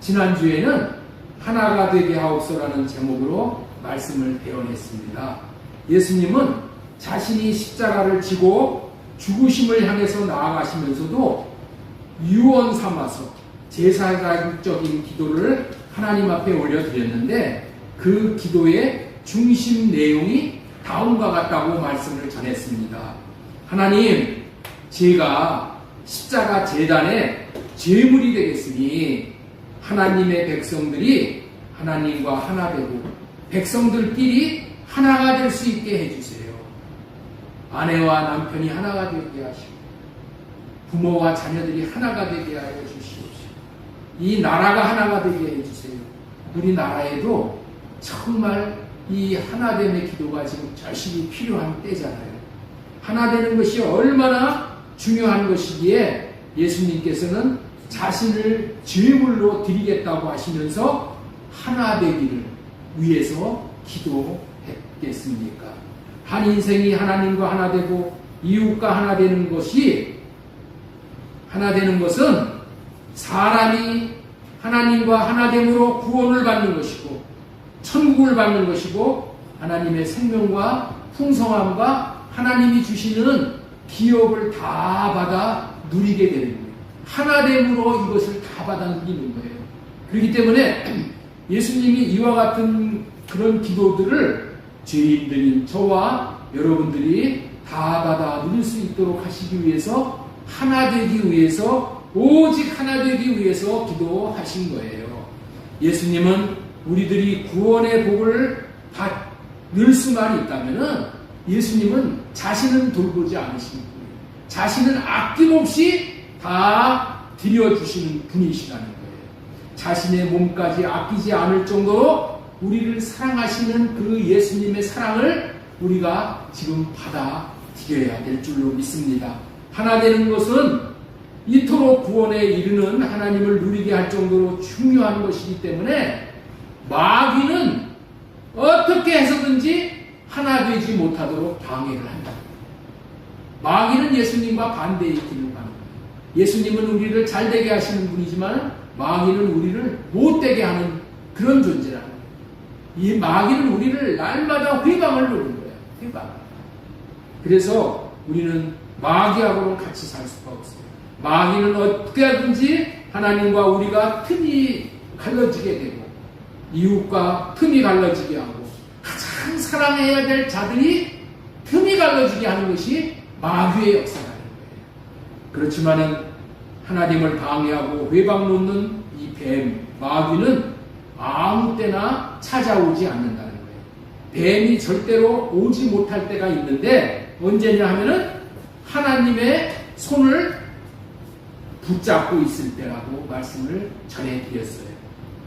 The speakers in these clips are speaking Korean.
지난주에는 하나가 되게 하옵소라는 제목으로 말씀을 배워냈습니다. 예수님은 자신이 십자가를 지고 죽으심을 향해서 나아가시면서도 유언 삼아서 제사장적인 기도를 하나님 앞에 올려드렸는데 그 기도의 중심 내용이 다음과 같다고 말씀을 전했습니다. 하나님, 제가 십자가 제단에 제물이 되겠으니 하나님의 백성들이 하나님과 하나 되고 백성들끼리 하나가 될 수 있게 해주세요. 아내와 남편이 하나가 되게 하시고 부모와 자녀들이 하나가 되게 하여 주시옵소서. 이 나라가 하나가 되게 해주세요. 우리나라에도 정말 이 하나됨의 기도가 지금 절실히 필요한 때잖아요. 하나 되는 것이 얼마나 중요한 것이기에 예수님께서는 자신을 제물로 드리겠다고 하시면서 하나 되기를 위해서 기도했겠습니까? 한 인생이 하나님과 하나 되고 이웃과 하나 되는 것이, 하나 되는 것은 사람이 하나님과 하나됨으로 구원을 받는 것이고 천국을 받는 것이고 하나님의 생명과 풍성함과 하나님이 주시는 기업을 다 받아 누리게 되는 거예요. 하나됨으로 이것을 다 받아 누리는 거예요. 그렇기 때문에 예수님이 이와 같은 그런 기도들을 죄인들인 저와 여러분들이 다 받아 누릴 수 있도록 하시기 위해서, 하나 되기 위해서, 오직 하나 되기 위해서 기도하신 거예요. 예수님은 우리들이 구원의 복을 받을 수만 있다면 예수님은 자신은 돌보지 않으시는 분이에요. 자신은 아낌없이 다 드려주시는 분이시라는 거예요. 자신의 몸까지 아끼지 않을 정도로 우리를 사랑하시는 그 예수님의 사랑을 우리가 지금 받아들여야 될 줄로 믿습니다. 하나 되는 것은 이토록 구원에 이르는 하나님을 누리게 할 정도로 중요한 것이기 때문에 마귀는 어떻게 해서든지 하나 되지 못하도록 방해를 한다. 마귀는 예수님과 반대의 길을 가는 거예요. 예수님은 우리를 잘되게 하시는 분이지만 마귀는 우리를 못되게 하는 그런 존재라는 거예요. 이 마귀는 우리를 날마다 회방을 노리는 거예요. 회방. 그래서 우리는 마귀하고는 같이 살 수가 없어요. 마귀는 어떻게 하든지 하나님과 우리가 틈이 갈라지게 되고 이웃과 틈이 갈라지게 하고 가장 사랑해야 될 자들이 틈이 갈라지게 하는 것이 마귀의 역사라는 거예요. 그렇지만은 하나님을 방해하고 회방 놓는 이 뱀, 마귀는 아무 때나 찾아오지 않는다는 거예요. 뱀이 절대로 오지 못할 때가 있는데 언제냐 하면은 하나님의 손을 붙잡고 있을 때라고 말씀을 전해드렸어요.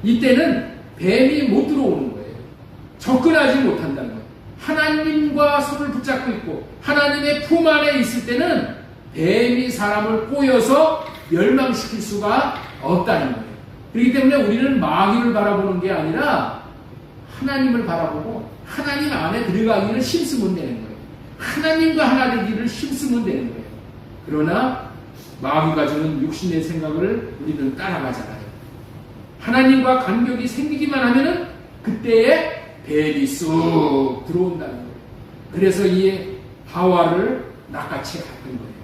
이때는 뱀이 못 들어오는 거예요. 접근하지 못한다는 거예요. 하나님과 손을 붙잡고 있고 하나님의 품 안에 있을 때는 뱀이 사람을 꼬여서 멸망시킬 수가 없다는 거예요. 그렇기 때문에 우리는 마귀를 바라보는 게 아니라 하나님을 바라보고 하나님 안에 들어가기를 힘쓰면 되는 거예요. 하나님과 하나 되기를 힘쓰면 되는 거예요. 그러나 마귀가 주는 육신의 생각을 우리는 따라가잖아요. 하나님과 간격이 생기기만 하면은 그때에 뱀이 쑥 들어온다는 거예요. 그래서 이 하와를 낚아채 갔던 거예요.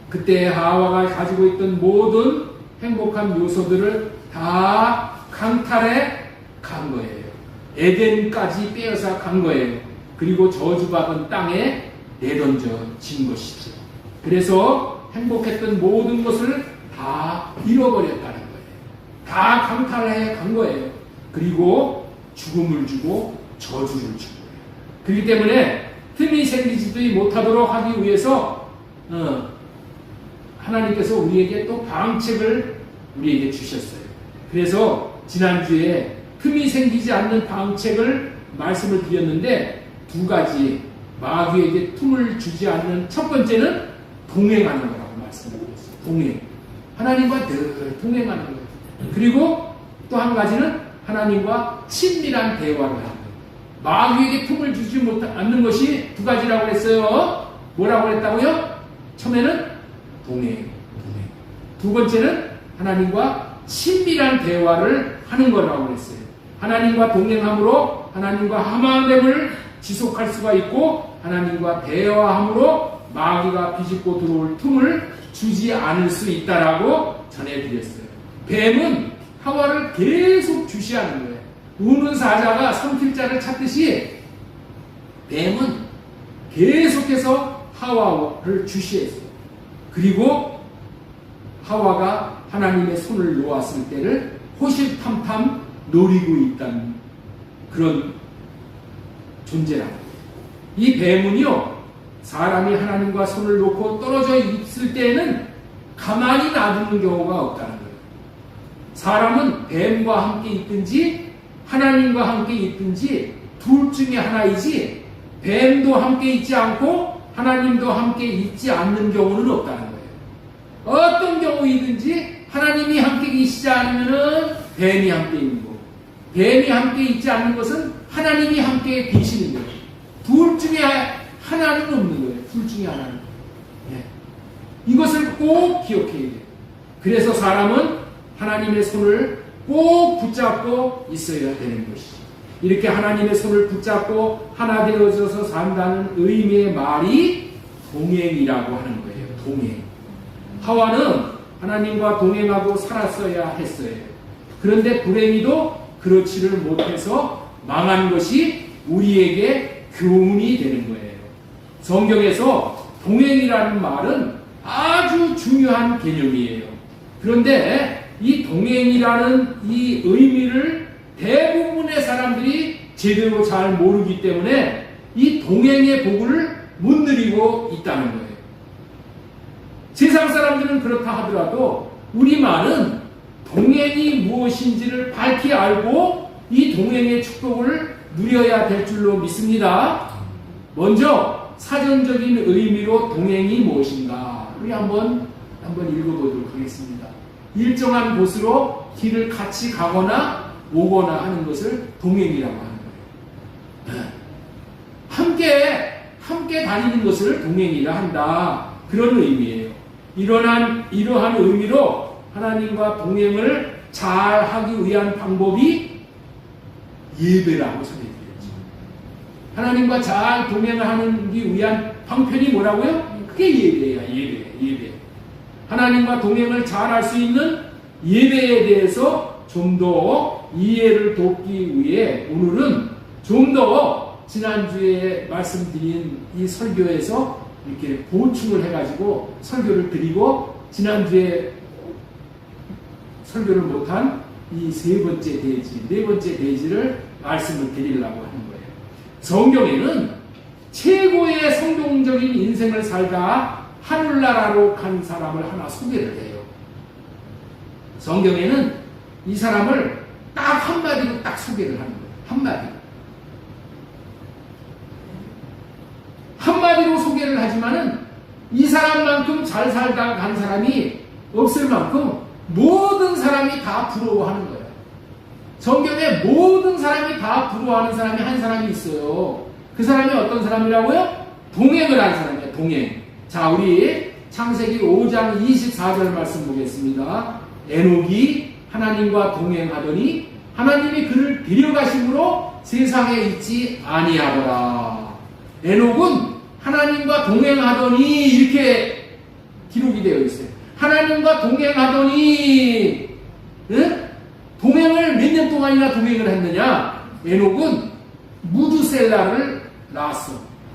그때 하와가 가지고 있던 모든 행복한 요소들을 다 강탈해 간 거예요. 에덴까지 빼앗아 간 거예요. 그리고 저주받은 땅에 내던져진 것이죠. 그래서 행복했던 모든 것을 다 잃어버렸다는 거예요. 다 강탈해 간 거예요. 그리고 죽음을 주고 저주를 주고. 그렇기 때문에 틈이 생기지도 못하도록 하기 위해서 하나님께서 우리에게 또 방책을 우리에게 주셨어요. 그래서 지난주에 틈이 생기지 않는 방책을 말씀을 드렸는데 두 가지, 마귀에게 틈을 주지 않는 첫 번째는 동행하는 거라고 말씀을 드렸어요. 동행. 하나님과 늘 동행하는 거예요. 그리고 또 한 가지는 하나님과 친밀한 대화를 하는 거예요. 마귀에게 틈을 주지 않는 것이 두 가지라고 했어요. 뭐라고 했다고요? 처음에는 동행. 두 번째는 하나님과 친밀한 대화를 하는 거라고 했어요. 하나님과 동행함으로 하나님과 하나됨을 지속할 수가 있고, 하나님과 대화함으로 마귀가 비집고 들어올 틈을 주지 않을 수 있다라고 전해드렸어요. 뱀은 하와를 계속 주시하는 거예요. 우는 사자가 삼킬자를 찾듯이 뱀은 계속해서 하와를 주시했어요. 그리고 하와가 하나님의 손을 놓았을 때를 호실탐탐 노리고 있다는 그런 존재라고. 이 뱀은요, 사람이 하나님과 손을 놓고 떨어져 있을 때에는 가만히 놔두는 경우가 없다는 거예요. 사람은 뱀과 함께 있든지 하나님과 함께 있든지 둘 중에 하나이지, 뱀도 함께 있지 않고 하나님도 함께 있지 않는 경우는 없다는 거예요. 어떤 경우이든지 하나님이 함께 계시지 않으면은 뱀이 함께 있는 거고, 뱀이 함께 있지 않는 것은 하나님이 함께 계시는 거예요. 둘 중에 하나는 없는 거예요. 둘 중에 하나는. 네. 이것을 꼭 기억해야 돼요. 그래서 사람은 하나님의 손을 꼭 붙잡고 있어야 되는 것이죠. 이렇게 하나님의 손을 붙잡고 하나 되어져서 산다는 의미의 말이 동행이라고 하는 거예요. 동행. 하와는 하나님과 동행하고 살았어야 했어요. 그런데 불행히도 그렇지를 못해서 망한 것이 우리에게 교훈이 되는 거예요. 성경에서 동행이라는 말은 아주 중요한 개념이에요. 그런데 이 동행이라는 이 의미를 대부분의 사람들이 제대로 잘 모르기 때문에 이 동행의 복을 못 누리고 있다는 거예요. 세상 사람들은 그렇다 하더라도 우리만은 동행이 무엇인지를 밝히 알고 이 동행의 축복을 누려야 될 줄로 믿습니다. 먼저 사전적인 의미로 동행이 무엇인가 우리 한번 읽어보도록 하겠습니다. 일정한 곳으로 길을 같이 가거나 오거나 하는 것을 동행이라고 하는 거예요. 함께 다니는 것을 동행이라 한다. 그런 의미예요. 이러한 의미로 하나님과 동행을 잘 하기 위한 방법이 예배라고 전해드렸죠. 하나님과 잘 동행을 하기 위한 방편이 뭐라고요? 그게 예배예요. 예배. 하나님과 동행을 잘 할 수 있는 예배에 대해서 좀 더 이해를 돕기 위해 오늘은 좀 더 지난주에 말씀드린 이 설교에서 이렇게 보충을 해가지고 설교를 드리고, 지난주에 설교를 못한 이 네 번째 대지를 말씀을 드리려고 하는 거예요. 성경에는 최고의 성공적인 인생을 살다 하늘나라로 간 사람을 하나 소개를 해요. 성경에는 이 사람을 딱 한마디로 딱 소개를 하는 거예요. 한마디로 소개를 하지만은 이 사람만큼 잘 살다 간 사람이 없을 만큼 모든 사람이 다 부러워하는 거예요. 성경에 모든 사람이 다 부러워하는 사람이 한 사람이 있어요. 그 사람이 어떤 사람이라고요? 동행을 한 사람이에요. 동행. 자, 우리 창세기 5장 24절 말씀 보겠습니다. 에녹이 하나님과 동행하더니 하나님이 그를 데려가심으로 세상에 있지 아니하더라. 에녹은 하나님과 동행하더니 이렇게 기록이 되어 있어요. 하나님과 동행하더니, 동행을 몇 년 동안이나 동행을 했느냐? 에녹은 무드셀라를 낳았어.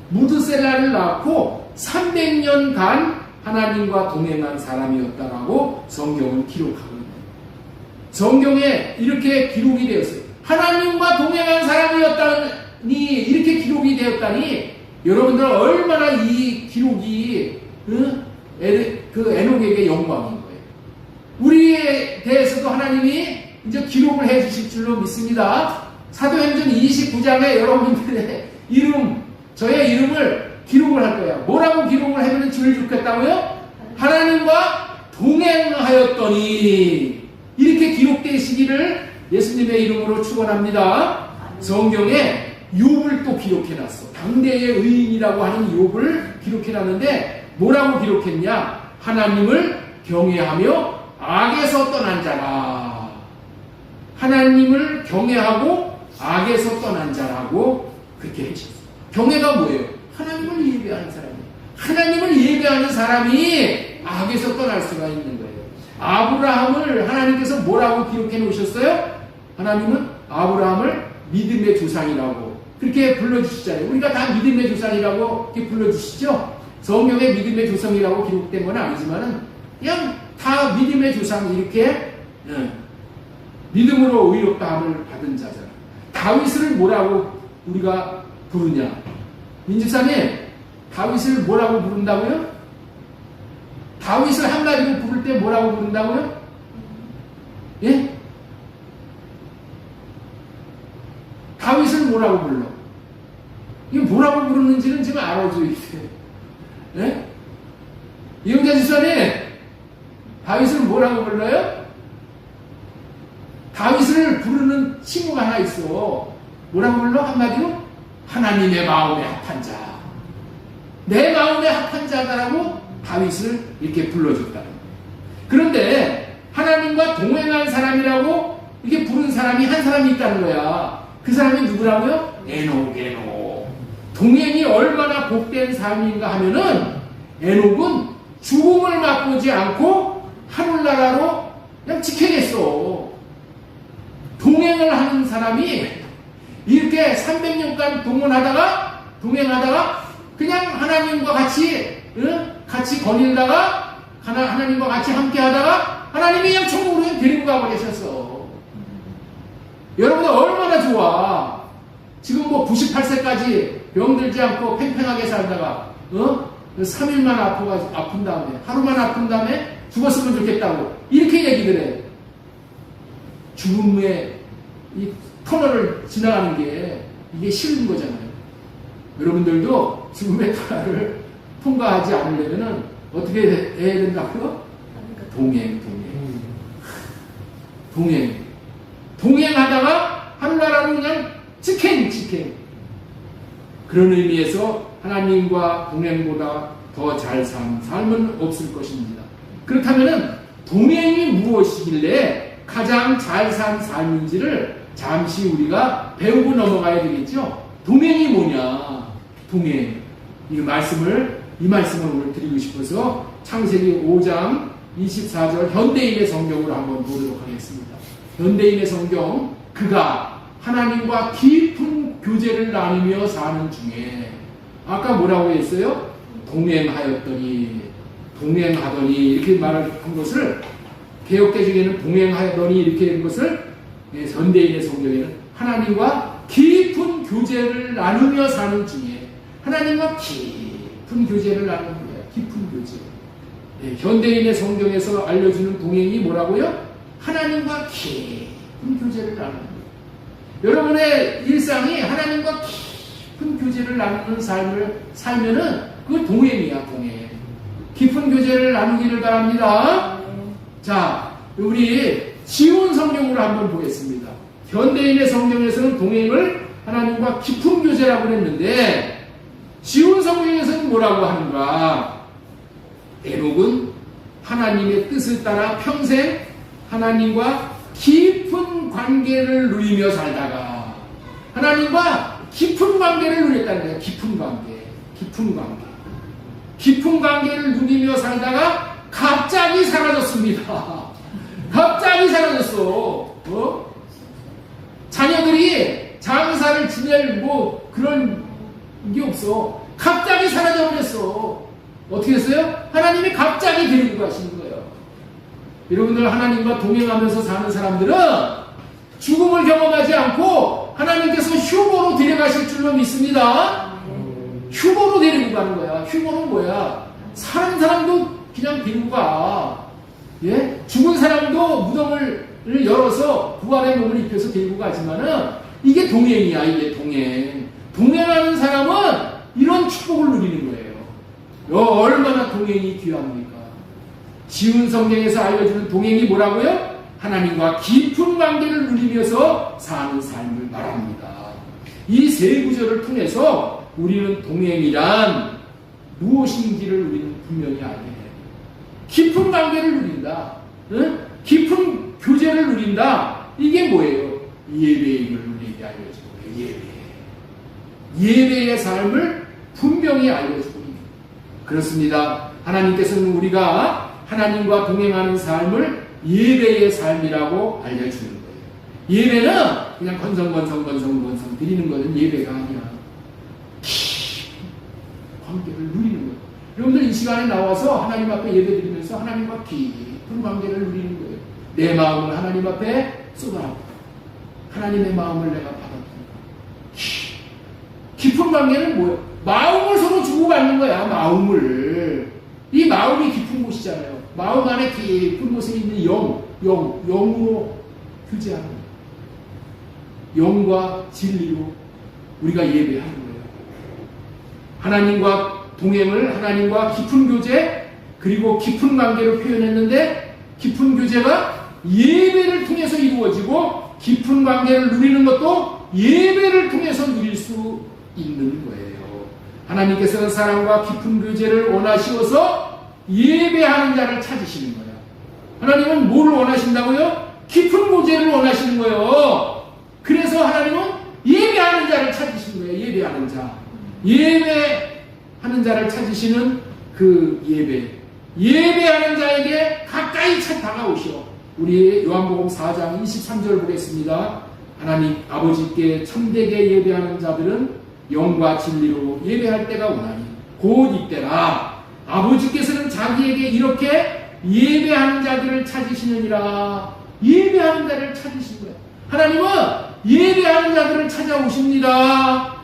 무드셀라를 낳고 300년간 하나님과 동행한 사람이었다라고 성경은 기록하고 있는 거예요. 성경에 이렇게 기록이 되었어요. 하나님과 동행한 사람이었다니 이렇게 기록이 되었다니 여러분들 얼마나 이 기록이 그 에녹에게 영광인 거예요. 우리에 대해서도 하나님이 이제 기록을 해 주실 줄로 믿습니다. 사도행전 29장에 여러분들의 저의 이름을 기록을 할 거예요. 뭐라고 기록을 해주면 주를 좋겠다고요? 하나님과 동행하였더니 이렇게 기록되시기를 예수님의 이름으로 축원합니다. 성경에 욥을 또 기록해놨어. 당대의 의인이라고 하는 욥을 기록해놨는데 뭐라고 기록했냐? 하나님을 경외하며 악에서 떠난 자라. 하나님을 경외하고 악에서 떠난 자라고 그렇게 해주셨어요. 경외가 뭐예요? 하나님을 예배하는 사람이에요. 하나님을 예배하는 사람이 악에서 떠날 수가 있는 거예요. 아브라함을 하나님께서 뭐라고 기록해 놓으셨어요? 하나님은 아브라함을 믿음의 조상이라고 그렇게 불러주시잖아요. 우리가 다 믿음의 조상이라고 이렇게 불러주시죠? 성경에 믿음의 조상이라고 기록된 건 아니지만은 그냥 다 믿음의 조상 이렇게 믿음으로 의롭다함을 받은 자잖아. 다윗을 뭐라고 우리가 부르냐? 민집사님, 다윗을 뭐라고 부른다고요? 다윗을 한마디로 부를 때 뭐라고 부른다고요? 예? 다윗을 뭐라고 불러? 이거 뭐라고 부르는지는 지금 알아줘야 돼요. 예? 이용자 집사님, 다윗을 뭐라고 불러요? 다윗을 부르는 친구가 하나 있어. 뭐라고 불러? 한마디로? 하나님의 마음에 합한 자. 내 마음에 합한 자다라고 다윗을 이렇게 불러줬다. 그런데 하나님과 동행한 사람이라고 이렇게 부른 사람이 한 사람이 있다는 거야. 그 사람이 누구라고요? 에녹. 동행이 얼마나 복된 삶인가 하면은 에녹은 죽음을 맛보지 않고 하늘나라로 그냥 지켜냈어. 동행을 하는 사람이 이렇게 300년간 동행하다가 그냥 하나님과 같이 거닐다가 하나님과 같이 함께 하다가 하나님이 그냥 천국으로 데리고 가버리셨어. 여러분들 얼마나 좋아. 지금 뭐 98세까지 병들지 않고 팽팽하게 살다가 3일만 아픈 다음에 하루만 아픈 다음에 죽었으면 좋겠다고 이렇게 얘기들 해. 죽음의 이 터널을 지나가는 게 이게 싫은 거잖아요. 여러분들도 죽음의 터널을 통과하지 않으려면 어떻게 해야 된다고요? 동행하다가 하늘나라로 그냥 직행. 그런 의미에서 하나님과 동행보다 더 잘 산 삶은 없을 것입니다. 그렇다면 동행이 무엇이길래 가장 잘 산 삶인지를 잠시 우리가 배우고 넘어가야 되겠죠. 동행이 뭐냐? 동행. 이 말씀을 오늘 드리고 싶어서 창세기 5장 24절 현대인의 성경으로 한번 보도록 하겠습니다. 현대인의 성경, 그가 하나님과 깊은 교제를 나누며 사는 중에 아까 뭐라고 했어요? 동행하더니 이렇게 말한 것을 개역개정에는 동행하더니 이렇게 한 것을 현대인의 성경에는 하나님과 깊은 교제를 나누며 사는 중에 하나님과 깊은 교제를 나누는 거예요. 깊은 교제. 현대인의 성경에서 알려주는 동행이 뭐라고요? 하나님과 깊은 교제를 나누는 거예요. 여러분의 일상이 하나님과 깊은 교제를 나누는 삶을 살면은 그거 동행이야, 동행. 깊은 교제를 나누기를 바랍니다. 자, 우리 지온 성경으로 한번 보겠습니다. 현대인의 성경에서는 동행을 하나님과 깊은 교제라고 했는데 지온 성경에서는 뭐라고 하는가? 에녹은 하나님의 뜻을 따라 평생 하나님과 깊은 관계를 누리며 살다가 하나님과 깊은 관계를 누렸다는 거예요. 깊은 관계를 누리며 살다가 갑자기 사라졌습니다. 갑자기 사라졌어. 자녀들이 장사를 지낼 그런 게 없어. 갑자기 사라져버렸어. 어떻게 했어요? 하나님이 갑자기 데리고 가시는 거예요. 여러분들 하나님과 동행하면서 사는 사람들은 죽음을 경험하지 않고 하나님께서 휴거로 데려가실 줄로 믿습니다. 휴거로 데리고 가는 거야. 휴거는 뭐야? 사는 사람도 그냥 데리고 가. 예? 죽은 사람도 무덤을 열어서 부활의 몸을 입혀서 데리고 가지만은 이게 동행이야. 이게 동행. 동행하는 사람은 이런 축복을 누리는 거예요. 얼마나 동행이 귀합니까? 지은 성경에서 알려주는 동행이 뭐라고요? 하나님과 깊은 관계를 누리면서 사는 삶을 말합니다. 이 세 구절을 통해서 우리는 동행이란 무엇인지를 우리는 분명히 알게 해요. 깊은 관계를 누린다. 깊은 교제를 누린다. 이게 뭐예요? 예배임을 우리에게 알려주는 거예요. 예배의 삶을 분명히 알려주고 있는 거예요. 그렇습니다. 하나님께서는 우리가 하나님과 동행하는 삶을 예배의 삶이라고 알려주는 거예요. 예배는 그냥 건성 드리는 것은 예배가 아니야. 관계를 누리는 거예요. 여러분들 이 시간에 나와서 하나님 앞에 예배 드리면서 하나님과 깊은 관계를 누리는 거예요. 내 마음을 하나님 앞에 쏟아붓고 하나님의 마음을 내가 받아들이고 깊은 관계는 뭐예요? 마음을 서로 주고받는 거야. 마음을. 이 마음이 깊은 곳이잖아요. 마음 안에 깊은 곳에 있는 영으로 교제하는 거예요. 영과 진리로 우리가 예배하는 거예요. 하나님과 동행을 하나님과 깊은 교제 그리고 깊은 관계로 표현했는데 깊은 교제가 예배를 통해서 이루어지고 깊은 관계를 누리는 것도 예배를 통해서 누릴 수 있는 거예요. 하나님께서는 사람과 깊은 교제를 원하시어서 예배하는 자를 찾으시는 거예요. 하나님은 뭐를 원하신다고요? 깊은 교제를 원하시는 거예요. 그래서 하나님은 예배하는 자를 찾으시는 거예요. 예배하는 자. 예배하는 자를 찾으시는 그 예배하는 자에게 가까이 다가오시오. 우리 요한복음 4장 23절 보겠습니다. 하나님 아버지께 참되게 예배하는 자들은 영과 진리로 예배할 때가 오나니 곧 이때라. 아버지께서는 자기에게 이렇게 예배하는 자들을 찾으시느니라. 예배하는 자를 찾으신 거예요. 하나님은 예배하는 자들을 찾아오십니다.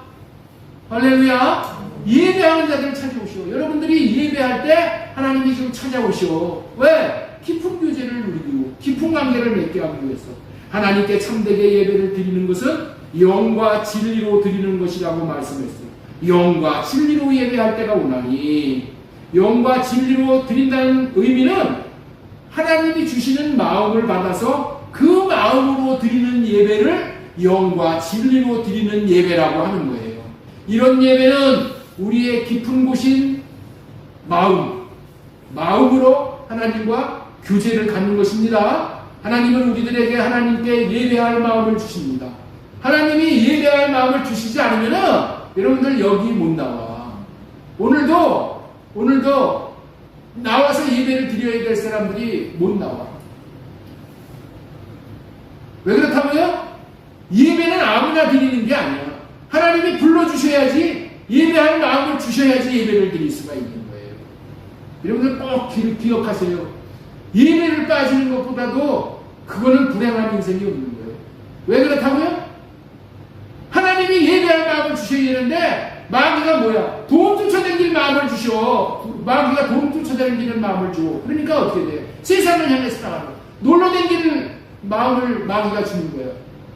할렐루야. 예배하는 자들을 찾아오시오. 여러분들이 예배할 때 하나님이 지금 찾아오시오. 왜? 깊은 교제를 누리고 깊은 관계를 맺게 하기 위해서. 하나님께 참되게 예배를 드리는 것은 영과 진리로 드리는 것이라고 말씀했어요. 영과 진리로 예배할 때가 오나니, 영과 진리로 드린다는 의미는 하나님이 주시는 마음을 받아서 그 마음으로 드리는 예배를 영과 진리로 드리는 예배라고 하는 거예요. 이런 예배는 우리의 깊은 곳인 마음으로 하나님과 교제를 갖는 것입니다. 하나님은 우리들에게 하나님께 예배할 마음을 주십니다. 하나님이 예배할 마음을 주시지 않으면은 여러분들 여기 못 나와. 오늘도 나와서 예배를 드려야 될 사람들이 못 나와. 왜 그렇다고요? 예배는 아무나 드리는 게 아니야. 하나님이 불러주셔야지, 예배할 마음을 주셔야지 예배를 드릴 수가 있는 거예요. 여러분들 꼭 기억하세요. 예배를 빠지는 것보다도 그거는 불행한 인생이 없는 거예요. 왜 그렇다고요? 하나님이 예배할 마음을 주셔야 되는데 마귀가 뭐야? 돈 쫓아다닐 마음을 주셔. 마귀가 돈 쫓아다니는 마음을 줘. 그러니까 어떻게 돼요? 세상을 향해서 나가는 놀러다니는 마음을 마귀가 주는 거예요.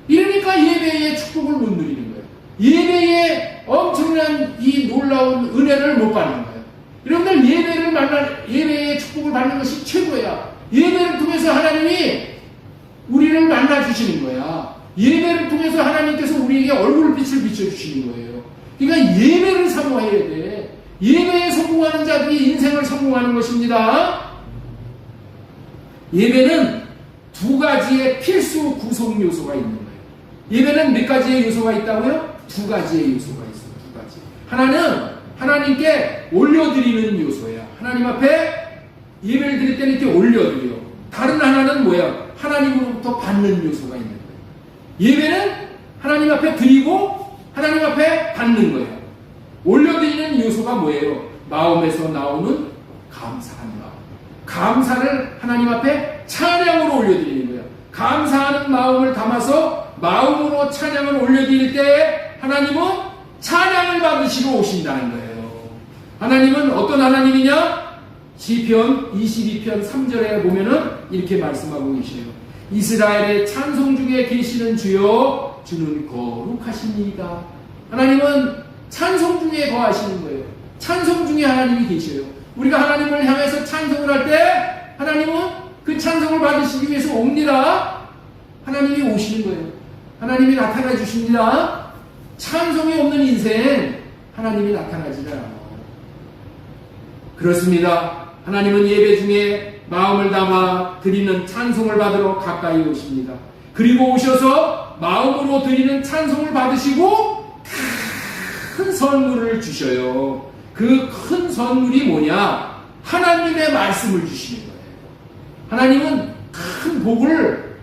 이러니까 예배의 축복을 못 누리는 거예요. 예배의 엄청난 이 놀라운 은혜를 못 받는 거예요. 여러분들 예배의 축복을 받는 것이 최고야. 예배를 통해서 하나님이 우리를 만나주시는 거야. 예배를 통해서 하나님께서 우리에게 얼굴빛을 비춰주시는 거예요. 그러니까 예배를 사모해야 돼. 예배에 성공하는 자들이 인생을 성공하는 것입니다. 예배는 두 가지의 필수 구성 요소가 있는 거예요. 예배는 몇 가지의 요소가 있다고요? 두 가지의 요소가 있어요. 두 가지. 하나는 하나님께 올려드리는 요소예요. 하나님 앞에 예배를 드릴 때는 이렇게 올려드려요. 다른 하나는 뭐야? 하나님으로부터 받는 요소가 있는 거예요. 예배는 하나님 앞에 드리고 하나님 앞에 받는 거예요. 올려드리는 요소가 뭐예요? 마음에서 나오는 감사한 마음. 감사를 하나님 앞에 찬양으로 올려드리는 거예요. 감사하는 마음을 담아서 마음으로 찬양을 올려드릴 때 하나님은 찬양을 받으시러 오신다는 거예요. 하나님은 어떤 하나님이냐? 시편 22편 3절에 보면은 이렇게 말씀하고 계시네요. 이스라엘의 찬송 중에 계시는 주여, 주는 거룩하십니다. 하나님은 찬송 중에 거하시는 거예요. 찬송 중에 하나님이 계셔요. 우리가 하나님을 향해서 찬송을 할 때 하나님은 그 찬송을 받으시기 위해서 옵니다. 하나님이 오시는 거예요. 하나님이 나타나 주십니다. 찬송이 없는 인생 하나님이 나타나지 않아요. 그렇습니다. 하나님은 예배 중에 마음을 담아 드리는 찬송을 받으러 가까이 오십니다. 그리고 오셔서 마음으로 드리는 찬송을 받으시고 큰 선물을 주셔요. 그 큰 선물이 뭐냐? 하나님의 말씀을 주시는 거예요. 하나님은 큰 복을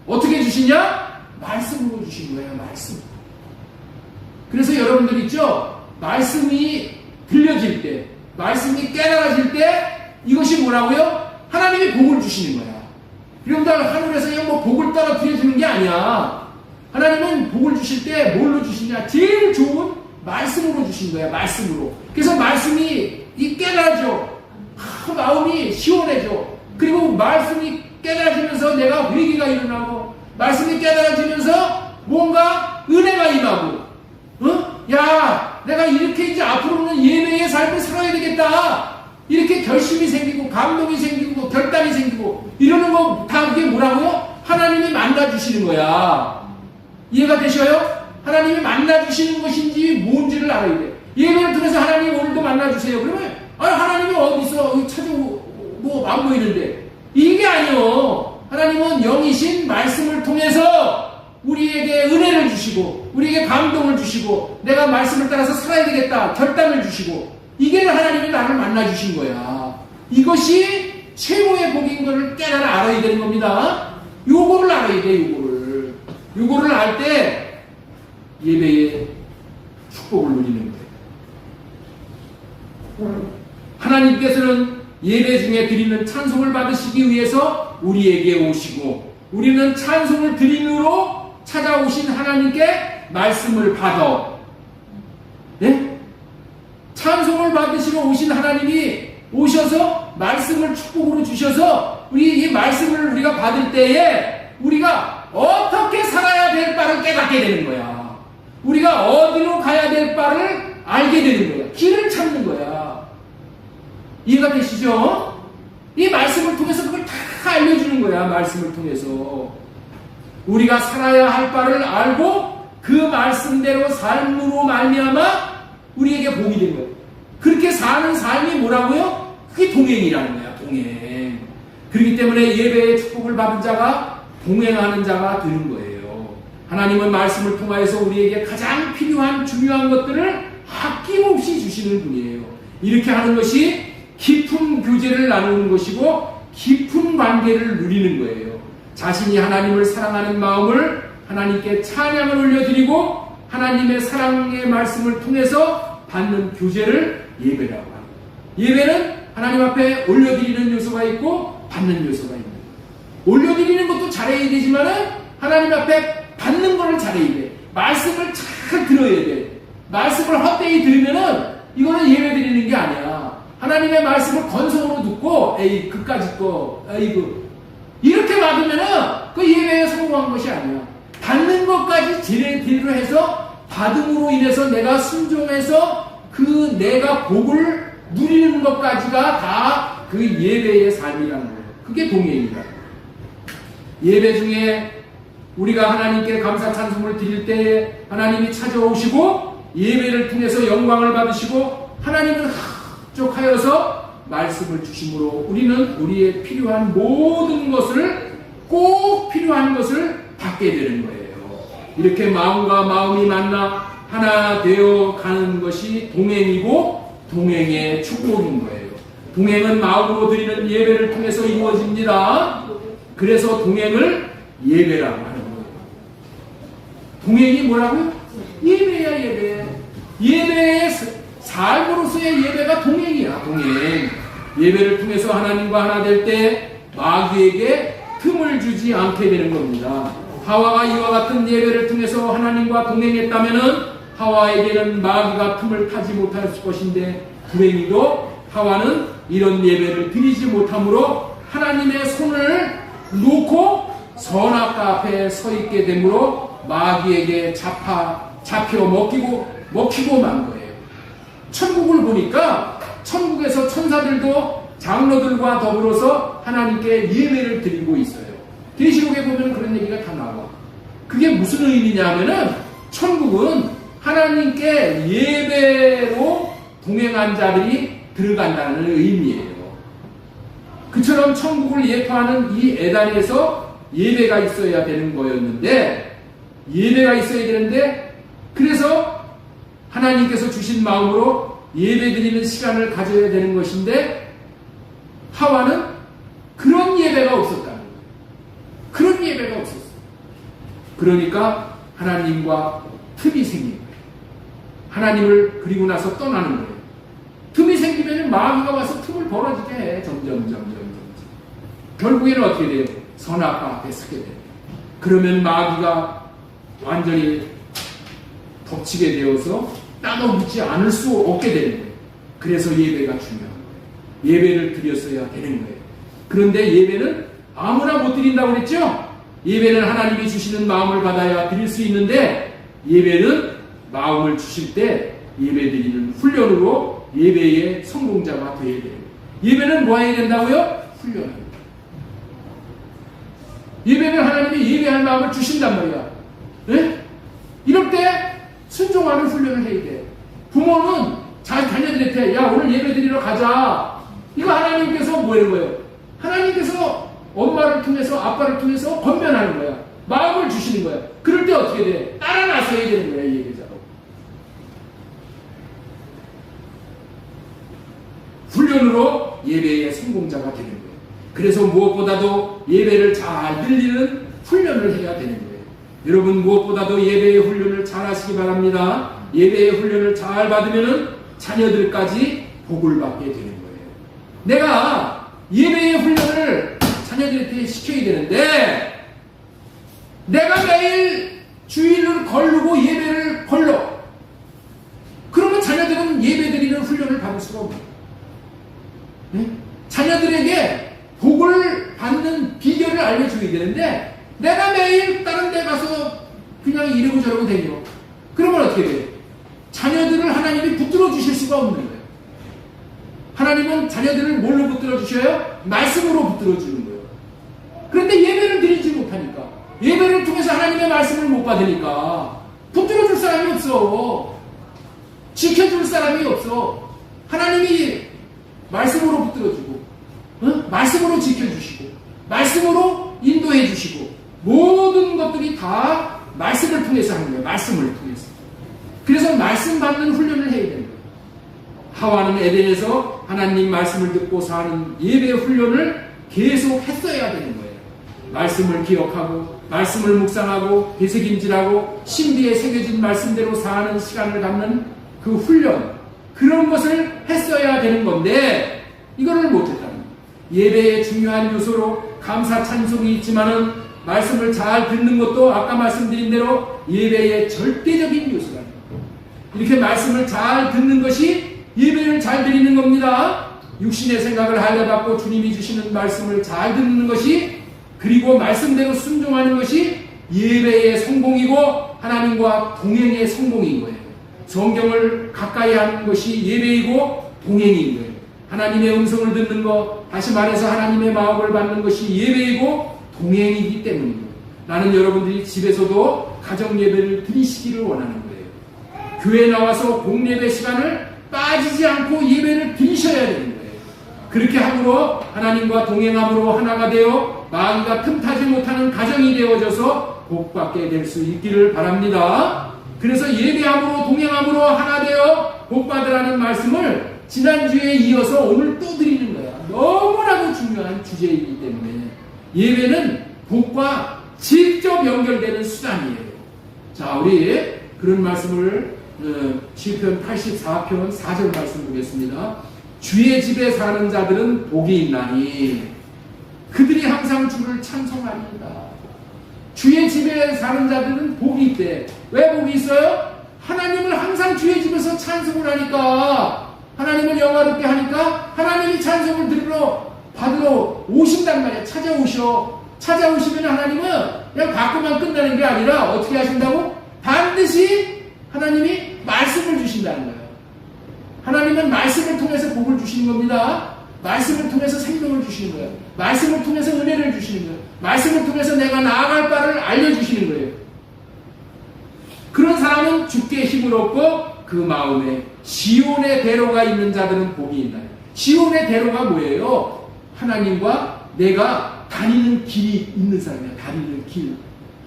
어떻게 주시냐? 말씀으로 주신 거예요. 말씀. 그래서 여러분들 있죠? 말씀이 들려질 때, 말씀이 깨달아질 때 이것이 뭐라고요? 하나님이 복을 주시는 거야. 여러분들 하늘에서 그냥 뭐 복을 떨어뜨려 주는 게 아니야. 하나님은 복을 주실 때 뭘로 주시냐? 제일 좋은 말씀으로 주신 거야. 말씀으로. 그래서 말씀이 깨달아져. 마음이 시원해져. 그리고 말씀이 깨달아지면서 내가 회개가 일어나고, 말씀이 깨달아지면서 뭔가 은혜가 임하고, 야, 내가 이렇게 이제 앞으로는 예배의 삶을 살아야 되겠다. 이렇게 결심이 생기고, 감동이 생기고, 결단이 생기고, 이러는 거 다 그게 뭐라고요? 하나님이 만나주시는 거야. 이해가 되셔요? 하나님이 만나주시는 것인지 뭔지를 알아야 돼. 예배를 통해서 하나님 오늘도 만나주세요. 그러면, 하나님이 어디 있어? 찾아오고, 안 보이는데. 이게 아니요. 하나님은 영이신 말씀을 통해서 우리에게 은혜를 주시고, 우리에게 감동을 주시고, 내가 말씀을 따라서 살아야 되겠다. 결단을 주시고, 이게 하나님이 나를 만나주신 거야. 이것이 최고의 복인 것을 깨달아 알아야 되는 겁니다. 요거를 알아야 돼, 요거를. 요거를 알 때 예배의 축복을 누리는 거예요. 하나님께서는 예배 중에 드리는 찬송을 받으시기 위해서 우리에게 오시고, 우리는 찬송을 드림으로 찾아오신 하나님께 말씀을 받아. 네? 찬송을 받으시러 오신 하나님이 오셔서 말씀을 축복으로 주셔서 우리 이 말씀을 우리가 받을 때에 우리가 어떻게 살아야 될 바를 깨닫게 되는 거야. 우리가 어디로 가야 될 바를 알게 되는 거야. 길을 찾는 거야. 이해가 되시죠? 이 말씀을 통해서 그걸 다 알려주는 거야. 말씀을 통해서 우리가 살아야 할 바를 알고 그 말씀대로 삶으로 말미암아 우리에게 복이 된 거야. 그렇게 사는 삶이 뭐라고요? 그게 동행이라는 거야. 동행. 그렇기 때문에 예배의 축복을 받은 자가 동행하는 자가 되는 거예요. 하나님은 말씀을 통하여서 우리에게 가장 필요한 중요한 것들을 아낌없이 주시는 분이에요. 이렇게 하는 것이 깊은 교제를 나누는 것이고 깊은 관계를 누리는 거예요. 자신이 하나님을 사랑하는 마음을 하나님께 찬양을 올려드리고 하나님의 사랑의 말씀을 통해서 받는 교제를 예배라고 합니다. 예배는 하나님 앞에 올려드리는 요소가 있고 받는 요소가 있는 거예요. 올려드리는 것도 잘해야 되지만은 하나님 앞에 받는 거를 잘해야 돼. 말씀을 잘 들어야 돼. 말씀을 헛되이 들으면은 이거는 예배 드리는 게 아니야. 하나님의 말씀을 건성으로 듣고 에이 그까짓 거 에이그 이렇게 받으면은 그 예배에 성공한 것이 아니야. 받는 것까지 제대로 해서 받음으로 인해서 내가 순종해서 그 내가 복을 누리는 것까지가 다 그 예배의 삶이라는 거예요. 그게 동행이다. 예배 중에 우리가 하나님께 감사 찬송을 드릴 때 하나님이 찾아오시고 예배를 통해서 영광을 받으시고 하나님은 합족하여서 말씀을 주심으로 우리는 우리의 필요한 모든 것을 꼭 필요한 것을 받게 되는 거예요. 이렇게 마음과 마음이 만나 하나 되어 가는 것이 동행이고 동행의 축복인 거예요. 동행은 마음으로 드리는 예배를 통해서 이루어집니다. 그래서 동행을 예배라고 하는 거예요. 동행이 뭐라고요? 예배야 예배. 예배의 삶으로서의 예배가 동행이야. 동행. 예배를 통해서 하나님과 하나 될 때 마귀에게 틈을 주지 않게 되는 겁니다. 하와가 이와 같은 예배를 통해서 하나님과 동행했다면은 하와에게는 마귀가 틈을 타지 못할 것인데 불행히도 하와는 이런 예배를 드리지 못함으로 하나님의 손을 놓고 선악과 앞에 서 있게 되므로 마귀에게 잡혀 먹히고 만 거예요. 천국을 보니까 천국에서 천사들도 장로들과 더불어서 하나님께 예배를 드리고 있어요. 계시록에 보면 그런 얘기가 다 나와. 그게 무슨 의미냐 하면은 천국은 하나님께 예배로 동행한 자들이 들어간다는 의미예요. 그처럼 천국을 예표하는 이 에단에서 예배가 있어야 되는 거였는데, 예배가 있어야 되는데, 그래서 하나님께서 주신 마음으로 예배 드리는 시간을 가져야 되는 것인데, 하와는 그런 예배가 없었다는 거예요. 그런 예배가 없었어요. 그러니까 하나님과 틈이 생긴 거예요. 하나님을 그리고 나서 떠나는 거예요. 틈이 생기면 마귀가 와서 틈을 벌어지게 해. 점점. 결국에는 어떻게 돼요? 선악과 앞에 서게 돼요. 그러면 마귀가 완전히 덮치게 되어서 따먹지 않을 수 없게 되는 거예요. 그래서 예배가 중요한 거예요. 예배를 드렸어야 되는 거예요. 그런데 예배는 아무나 못 드린다고 그랬죠? 예배는 하나님이 주시는 마음을 받아야 드릴 수 있는데, 예배는 마음을 주실 때 예배 드리는 훈련으로 예배의 성공자가 되어야 돼요. 예배는 뭐 해야 된다고요? 훈련합니다. 예배는 하나님이 예배할 마음을 주신단 말이야. 네? 이럴 때 순종하는 훈련을 해야 돼. 부모는 자녀들한테 야 오늘 예배 드리러 가자. 이거 하나님께서 뭐 하는 거예요? 하나님께서 엄마를 통해서 아빠를 통해서 권면하는 거야. 마음을 주시는 거야. 그럴 때 어떻게 돼? 따라 나서야 되는 거야. 이 예배자로. 훈련으로 예배의 성공자가 되는 거예요. 그래서 무엇보다도 예배를 잘 드리는 훈련을 해야 되는 거예요. 여러분 무엇보다도 예배의 훈련을 잘 하시기 바랍니다. 예배의 훈련을 잘 받으면 자녀들까지 복을 받게 되는 거예요. 내가 예배의 훈련을 자녀들한테 시켜야 되는데, 내가 매일 주일을 거르고 예배를 걸러. 그러면 자녀들은 예배 드리는 훈련을 받을 수가 없어요. 네? 자녀들에게 복을 받는 비결을 알려줘야 되는데, 내가 매일 다른 데 가서 그냥 이러고 저러고 다녀. 그러면 어떻게 돼요? 자녀들을 하나님이 붙들어 주실 수가 없는 거예요. 하나님은 자녀들을 뭘로 붙들어 주셔요? 말씀으로 붙들어 주는 거예요. 그런데 예배를 드리지 못하니까, 예배를 통해서 하나님의 말씀을 못 받으니까 붙들어 줄 사람이 없어. 지켜줄 사람이 없어. 하나님이 말씀으로 붙들어 주고, 말씀으로 지켜주시고, 말씀으로 인도해 주시고, 모든 것들이 다 말씀을 통해서 하는 거예요. 말씀을 통해서. 그래서 말씀 받는 훈련을 해야 되는 거예요. 하와는 에덴에서 하나님 말씀을 듣고 사는 예배 훈련을 계속 했어야 되는 거예요. 말씀을 기억하고, 말씀을 묵상하고, 되새김질하고, 신비에 새겨진 말씀대로 사는 시간을 갖는 그 훈련, 그런 것을 했어야 되는 건데, 이거를 못했다는 거예요. 예배의 중요한 요소로 감사 찬송이 있지만은, 말씀을 잘 듣는 것도 아까 말씀드린 대로 예배의 절대적인 요소라는 거예요. 이렇게 말씀을 잘 듣는 것이 예배를 잘 드리는 겁니다. 육신의 생각을 할례받고 주님이 주시는 말씀을 잘 듣는 것이, 그리고 말씀대로 순종하는 것이 예배의 성공이고 하나님과 동행의 성공인 거예요. 성경을 가까이 하는 것이 예배이고 동행인 거예요. 하나님의 음성을 듣는 것, 다시 말해서 하나님의 마음을 받는 것이 예배이고 동행이기 때문입니다. 나는 여러분들이 집에서도 가정 예배를 드리시기를 원하는 거예요. 교회 나와서 공예배 시간을 빠지지 않고 예배를 드리셔야 되는 거예요. 그렇게 함으로 하나님과 동행함으로 하나가 되어 마귀가 틈타지 못하는 가정이 되어져서 복받게 될 수 있기를 바랍니다. 그래서 예배함으로 동행함으로 하나 되어 복받으라는 말씀을 지난주에 이어서 오늘 또 드리는 거야. 너무나도 중요한 주제이기 때문에 예배는 복과 직접 연결되는 수단이에요. 자, 우리 그런 말씀을 시편 84편 4절 말씀 보겠습니다. 주의 집에 사는 자들은 복이 있나니 그들이 항상 주를 찬송하리이다. 주의 집에 사는 자들은 복이 있대. 왜 복이 있어요? 하나님을 항상 주의 집에서 찬송을 하니까, 하나님을 영화롭게 하니까 하나님이 찬송을 받으러 오신단 말이야. 찾아오시면 하나님은 그냥 받고만 끝나는 게 아니라 어떻게 하신다고? 반드시 하나님이 말씀을 주신다는 거예요. 하나님은 말씀을 통해서 복을 주시는 겁니다. 말씀을 통해서 생명을 주시는 거예요. 말씀을 통해서 은혜를 주시는 거예요. 말씀을 통해서 내가 나아갈 바를 알려주시는 거예요. 그런 사람은 주께 힘을 얻고 그 마음에 시온의 대로가 있는 자들은 복이 있나요? 시온의 대로가 뭐예요? 하나님과 내가 다니는 길이 있는 사람이야. 다니는 길.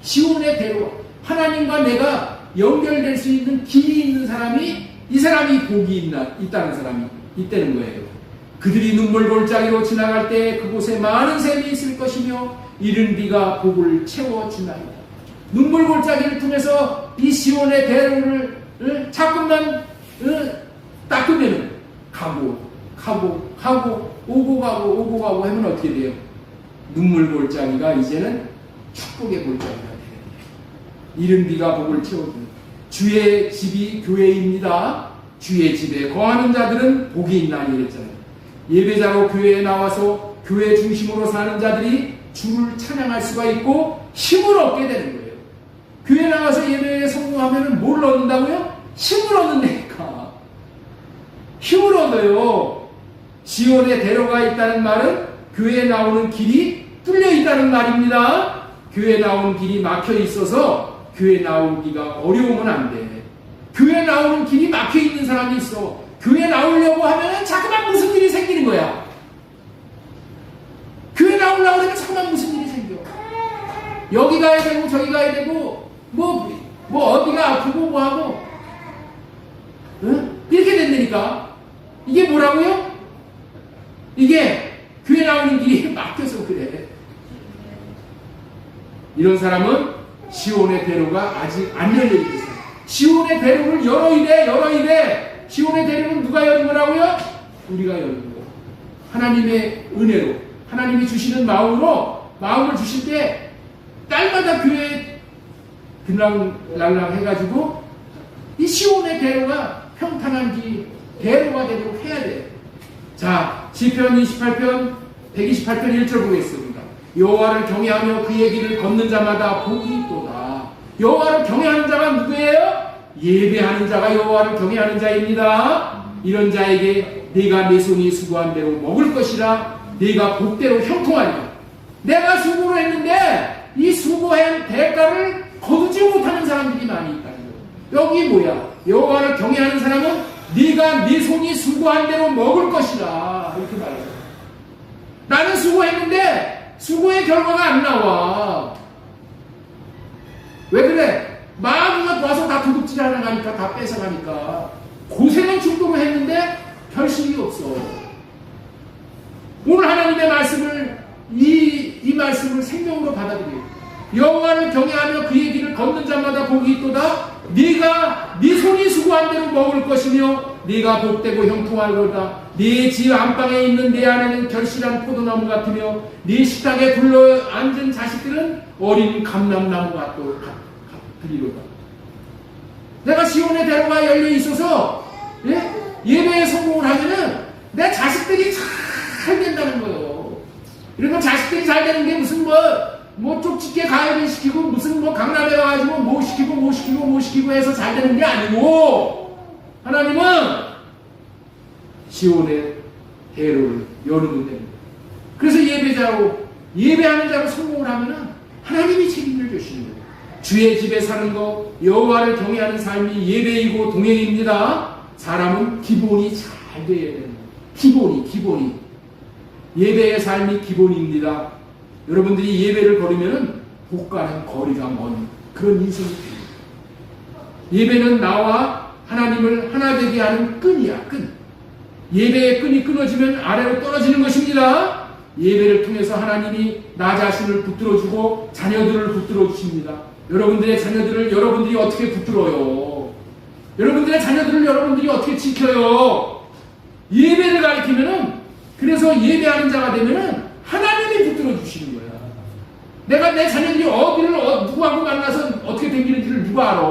지원의 대로 하나님과 내가 연결될 수 있는 길이 있는 사람이, 이 사람이 복이 있다는 사람이 있다는 거예요. 그들이 눈물 골짜기로 지나갈 때 그곳에 많은 샘이 있을 것이며 이른 비가 복을 채워주나이다. 눈물 골짜기를 통해서 이 시온의 대로를 자꾸만 닦으면 가고 오고 가고 하면 어떻게 돼요? 눈물 골짜기가 이제는 축복의 골짜기가 돼요. 이른 비가 복을 채워줍니다. 주의 집이 교회입니다. 주의 집에 거하는 자들은 복이 있나니 이랬잖아요. 예배자로 교회에 나와서 교회 중심으로 사는 자들이 주를 찬양할 수가 있고 힘을 얻게 되는 거예요. 교회에 나와서 예배에 성공하면 뭘 얻는다고요? 힘을 얻는다니까. 힘을 얻어요. 지원의 대로가 있다는 말은 교회에 나오는 길이 뚫려 있다는 말입니다. 교회에 나오는 길이 막혀 있어서 교회에 나오기가 어려우면 안 돼. 교회에 나오는 길이 막혀 있는 사람이 있어. 교회에 나오려고 하면 자꾸만 무슨 일이 생기는 거야. 교회 나오려고 하면 자꾸만 무슨 일이 생겨. 여기 가야 되고 저기 가야 되고 뭐 어디가 아프고 뭐하고 이렇게 된다니까. 이게 뭐라고요? 이게 교회 나오는 길이 막혀서 그래. 이런 사람은 시온의 대로가 아직 안 열려있어요. 시온의 대로를 열어 이래. 시온의 대로는 누가 여는 거라고요? 우리가 여는 거예요. 하나님의 은혜로, 하나님이 주시는 마음으로, 마음을 주실 때 딸마다 교회에 들락날락 해가지고 이 시온의 대로가 평탄한 대로가 되도록 해야 돼요. 자, 시편 28편 128편 1절 보겠습니다. 여호와를 경외하며 그의 길을 걷는 자마다 복이 있도다. 여호와를 경외하는 자가 누구예요? 예배하는 자가 여호와를 경외하는 자입니다. 이런 자에게 네가 내 손이 수고한 대로 먹을 것이라. 네가 복대로 형통하리라. 내가 수고를 했는데 이 수고한 대가를 거두지 못하는 사람들이 많이 있다는 거예요. 여기 뭐야? 여호와를 경외하는 사람은 네가 네 손이 수고한 대로 먹을 것이라. 이렇게 말해요. 나는 수고했는데 수고의 결과가 안 나와. 왜 그래? 마귀가 와서 다 도둑질 하러 가니까, 다 뺏어가니까. 고생은 충동을 했는데 결실이 없어. 오늘 하나님의 말씀을, 이 말씀을 생명으로 받아들여요. 여호와를 경외하며 그의 길을 걷는 자마다 복이 있도다. 네가 네 손이 수고한 대로 먹을 것이며 네가 복되고 형통하리로다. 네 집 안방에 있는 내 안에는 결실한 포도나무 같으며 네 식탁에 둘러 앉은 자식들은 어린 감람나무 같으리로다. 내가 시온의 대로가 열려 있어서 예배에 성공을 하면은 내 자식들이 잘 된다는 거예요. 이러면 자식들이 잘 되는 게 무슨 뭐 쪽집게 가해를 시키고 무슨 강남에 가가지고 뭐 시키고 해서 잘 되는 게 아니고, 하나님은 시온의 대로를 여는 데입니다. 그래서 예배하는 자로 성공을 하면은 하나님이 책임을 주시는 거예요. 주의 집에 사는 것, 여호와를 경외하는 삶이 예배이고 동행입니다. 사람은 기본이 잘 되어야 됩니다. 기본이. 예배의 삶이 기본입니다. 여러분들이 예배를 걸으면은 복과는 거리가 먼 그런 인생이 됩니다. 예배는 나와 하나님을 하나 되게 하는 끈이야, 끈. 예배의 끈이 끊어지면 아래로 떨어지는 것입니다. 예배를 통해서 하나님이 나 자신을 붙들어주고 자녀들을 붙들어주십니다. 여러분들의 자녀들을 여러분들이 어떻게 붙들어요? 여러분들의 자녀들을 여러분들이 어떻게 지켜요? 예배를 가리키면은, 그래서 예배하는 자가 되면은 하나님이 붙들어주시는 거야. 내가 내 자녀들이 어디를 누구하고 만나서 어떻게 댕기는지를 누가 알아?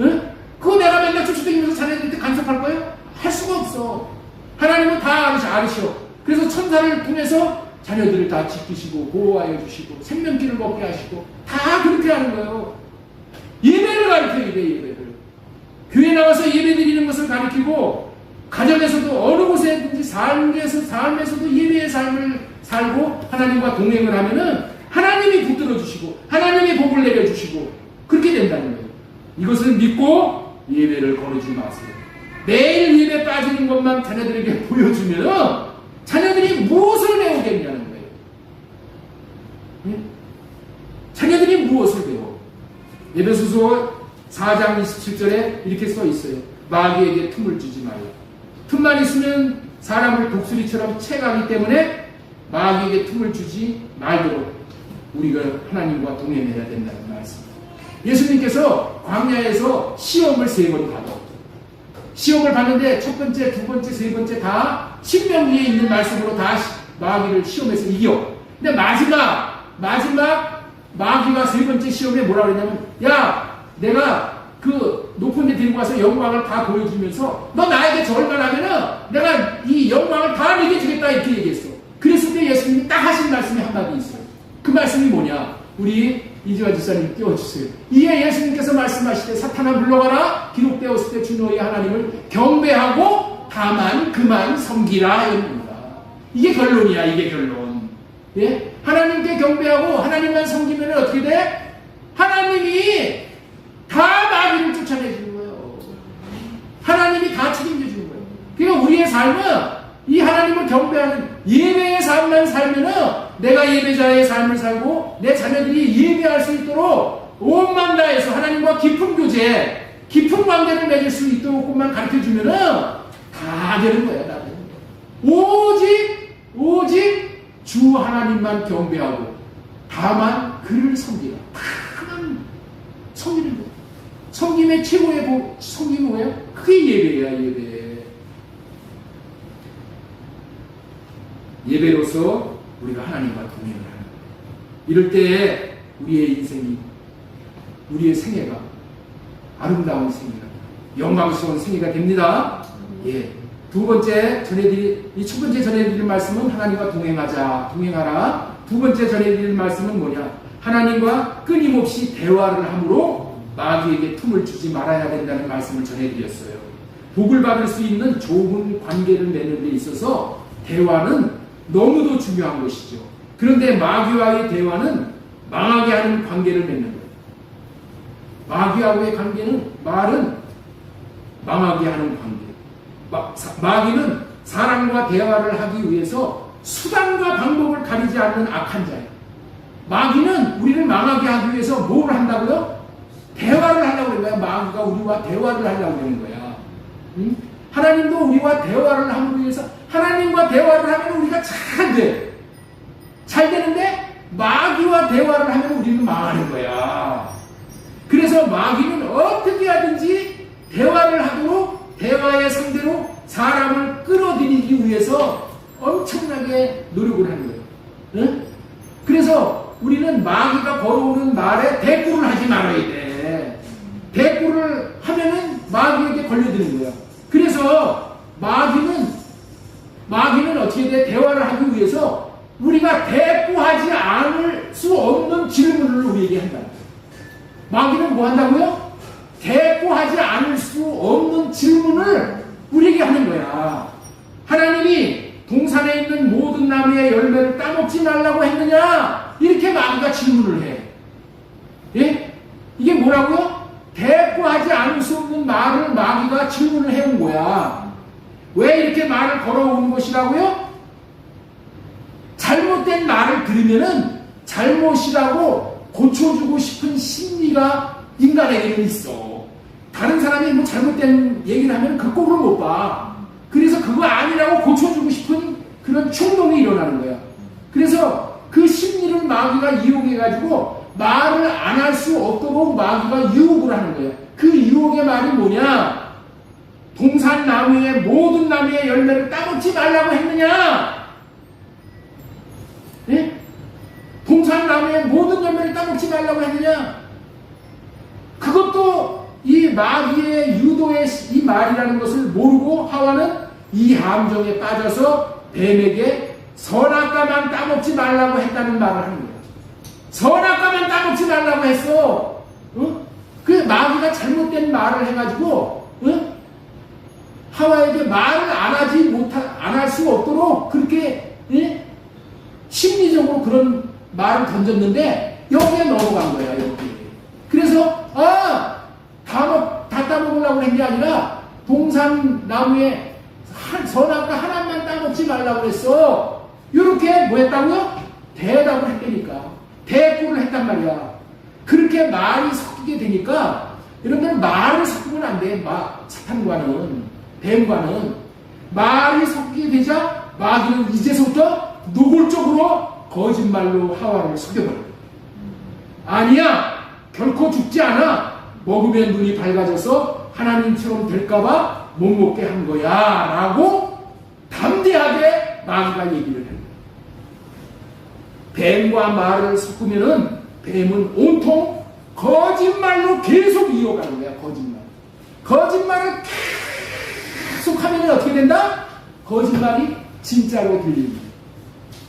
응? 그거 내가 맨날 쫓아다니면서 자녀들한테 간섭할 거예요? 할 수가 없어. 하나님은 다 알으셔. 그래서 천사를 통해서 자녀들을 다 지키시고 보호하여 주시고 생명길을 먹게 하시고 다 그렇게 하는 거예요. 예배를 가르쳐야 돼, 예배를. 교회 나와서 예배 드리는 것을 가르치고, 가정에서도 어느 곳에든지 삶에서도 예배의 삶을 살고 하나님과 동행을 하면은 하나님이 붙들어 주시고 하나님이 복을 내려 주시고 그렇게 된다는 거예요. 이것을 믿고 예배를 거르지 마세요. 매일 예배 빠지는 것만 자녀들에게 보여주면 자녀들이 무엇을 배우겠냐는 거예요. 예? 자녀들이 무엇을 배워? 에베소서 4장 27절에 이렇게 써 있어요. 마귀에게 틈을 주지 말라. 틈만 있으면 사람을 독수리처럼 채가기 때문에 마귀에게 틈을 주지 말도록 우리가 하나님과 동행해야 된다는 말씀. 예수님께서 광야에서 시험을 3번 받아. 시험을 받는데 첫 번째, 두 번째, 세 번째 다 신명기에 있는 말씀으로 다 마귀를 시험에서 이겨. 근데 마지막 마귀가 3번째 시험에 뭐라 그러냐면, 야, 내가 그 높은 데 데리고 와서 영광을 다 보여주면서 너 나에게 절만 하면은 내가 이 영광을 다 내게 주겠다 이렇게 얘기했어. 그랬을 때 예수님이 딱 하신 말씀이 한마디 있어요. 그 말씀이 뭐냐? 우리 이지화 지사님 띄워주세요. 이에 예수님께서 말씀하시되 사탄아 물러가라. 기록되었을 때 주 너희 하나님을 경배하고 다만 그만 섬기라 이럽니다. 이게 결론이야. 이게 결론. 예? 하나님께 경배하고 하나님만 섬기면 어떻게 돼? 하나님이 다 마귀를 쫓아내 주는 거예요. 하나님이 다 책임져 주는 거예요. 그러니까 우리의 삶은 이 하나님을 경배하는 예배의 삶만 살면은 내가 예배자의 삶을 살고 내 자녀들이 예배할 수 있도록 온만 다해서 하나님과 깊은 교제, 깊은 관계를 맺을 수 있도록만 가르쳐 주면은 다 되는 거예요. 다 되는 거예요. 오직 주 하나님만 경배하고 다만 그를 섬기라. 다만 섬기는 거예요. 섬김의 최고의 섬김이 뭐예요? 그게 예배야. 예배로서 우리가 하나님과 동행을 하는 거예요. 이럴 때에 우리의 인생이, 우리의 생애가 아름다운 생애가, 영광스러운 생애가 됩니다. 예. 두 번째 전해드릴, 이 첫 번째 전해드릴 말씀은 하나님과 동행하라. 두 번째 전해드릴 말씀은 뭐냐? 하나님과 끊임없이 대화를 함으로 마귀에게 틈을 주지 말아야 된다는 말씀을 전해드렸어요. 복을 받을 수 있는 좋은 관계를 맺는 데 있어서 대화는 너무도 중요한 것이죠. 그런데 마귀와의 대화는 망하게 하는 관계를 맺는 거예요. 마귀하고의 관계는, 말은 망하게 하는 관계. 마귀는 사람과 대화를 하기 위해서 수단과 방법을 가리지 않는 악한 자예요. 마귀는 우리를 망하게 하기 위해서 뭘 한다고요? 대화를 하려고 그런 거야. 마귀가 우리와 대화를 하려고 그러는 거야. 응? 하나님도 우리와 대화를 하기 위해서, 하나님과 대화를 하면 우리가 잘 돼. 잘 되는데 마귀와 대화를 하면 우리는 망하는 거야. 그래서 마귀는 어떻게 하든지 대화를 하도록 대화의 상대로 사람을 끌어들이기 위해서 엄청나게 노력을 하는 거예요. 응? 그래서 우리는 마귀가 걸어오는 말에 대꾸를 하지 말아야 돼. 대꾸를 하면은 마귀에게 걸려드는 거야. 그래서 마귀는 어떻게 돼? 대화를 하기 위해서 우리가 대꾸하지 않을 수 없는 질문을 우리에게 한다. 마귀는 뭐 한다고요? 대꾸하지 않을 수 없는 질문을 우리에게 하는 거야. 하나님이 동산에 있는 모든 나무의 열매를 따먹지 말라고 했느냐? 이렇게 마귀가 질문을 해. 예? 이게 뭐라고요? 대꾸하지 않을 수 없는 말을 마귀가 질문을 해온 거야. 왜 이렇게 말을 걸어오는 것이라고요? 잘못된 말을 들으면은 잘못이라고 고쳐주고 싶은 심리가 인간에게는 있어. 다른 사람이 뭐 잘못된 얘기를 하면 그 꼴을 못 봐. 그래서 그거 아니라고 고쳐주고 싶은 그런 충동이 일어나는 거야. 그래서 그 심리를 마귀가 이용해가지고 말을 안 할 수 없도록 마귀가 유혹을 하는 거야. 그 유혹의 말이 뭐냐? 동산 나무의 모든 나무의 열매를 따먹지 말라고 했느냐? 예? 동산 나무의 모든 열매를 따먹지 말라고 했느냐? 그것도 이 마귀의 유도의 이 말이라는 것을 모르고 하와는 이 함정에 빠져서 뱀에게 선악과만 따먹지 말라고 했다는 말을 하는 거예요. 선악과만 따먹지 말라고 했어. 그 마귀가 잘못된 말을 해가지고 하와에게 말을 안 할 수 없도록 그렇게 심리적으로 그런 말을 던졌는데 여기에 넘어간 거야. 여기. 그래서 다 따먹으려고 한 게 아니라 동산 나무에 선악과 하나만 따먹 끊지 말라고 그랬어. 이렇게 뭐 했다고요? 대답을 했다니까. 대꾸를 했단 말이야. 그렇게 말이 섞이게 되니까 여러분들 말을 섞으면 안 돼. 사탄과는 뱀과는 말이 섞이게 되자 마귀는 이제서부터 노골적으로 거짓말로 하와를 속여버려. 아니야, 결코 죽지 않아. 먹으면 눈이 밝아져서 하나님처럼 될까봐 못 먹게 한 거야 라고 담대하게 마귀가 얘기를 해요. 뱀과 말을 섞으면은 뱀은 온통 거짓말로 계속 이어가는 거야. 거짓말을 계속 하면 어떻게 된다? 거짓말이 진짜로 들립니다.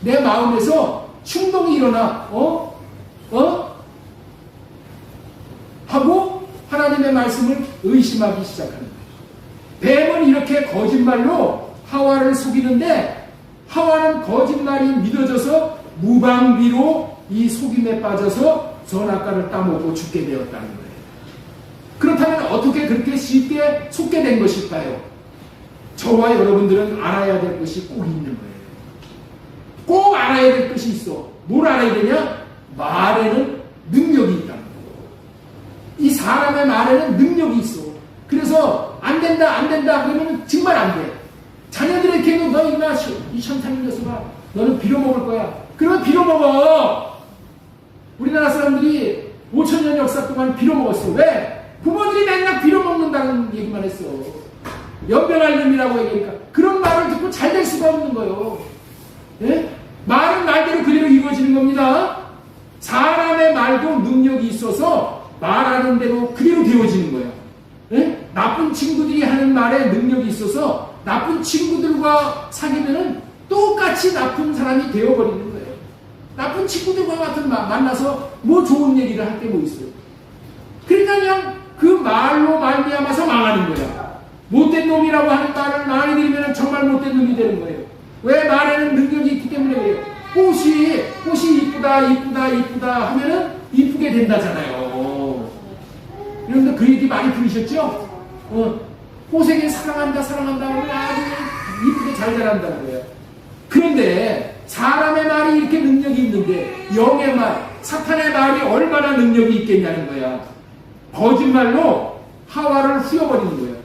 내 마음에서 충동이 일어나. 하고 하나님의 말씀을 의심하기 시작하는 거예요. 뱀은 이렇게 거짓말로 하와를 속이는데 하와는 거짓말이 믿어져서 무방비로 이 속임에 빠져서 선악과를 따먹고 죽게 되었다는 거예요. 그렇다면 어떻게 그렇게 쉽게 속게 된 것일까요? 저와 여러분들은 알아야 될 것이 꼭 있는 거예요. 꼭 알아야 될 것이 있어. 뭘 알아야 되냐? 말에는 능력이 있다는 거예요. 이 사람의 말에는 능력이 있어. 그래서 안 된다 그러면 정말 안 돼. 자녀들에게도 너 임마 이 천탄 녀석아 너는 빌어먹을 거야. 그러면 빌어먹어. 우리나라 사람들이 5,000년 역사 동안 빌어먹었어. 왜? 부모들이 맨날 빌어먹는다는 얘기만 했어. 연병할 놈이라고 얘기하니까 그런 말을 듣고 잘 될 수가 없는 거예요. 예? 말은 말대로 그대로 이루어지는 겁니다. 사람의 말도 능력이 있어서 말하는 대로 그대로 되어지는 거예요. 예? 나쁜 친구들이 하는 말에 능력이 있어서 나쁜 친구들과 사귀면은 똑같이 나쁜 사람이 되어버리는 거예요. 나쁜 친구들과 같은 만나서 뭐 좋은 얘기를 할 게 뭐 있어요. 그러니까 그냥 그 말로 말미암아서 망하는 거야. 못된 놈이라고 하는 말을 많이 들으면 정말 못된 놈이 되는 거예요. 왜? 말에는 능력이 있기 때문에 그래요. 꽃이 이쁘다 하면은 이쁘게 된다잖아요. 여러분들 그 얘기 많이 들으셨죠? 꽃에게 사랑한다 하면 아주 이쁘게 잘 자란다는 거예요. 그런데 사람의 말이 이렇게 능력이 있는데 영의 말, 사탄의 말이 얼마나 능력이 있겠냐는 거야. 거짓말로 하와를 후려버리는 거예요.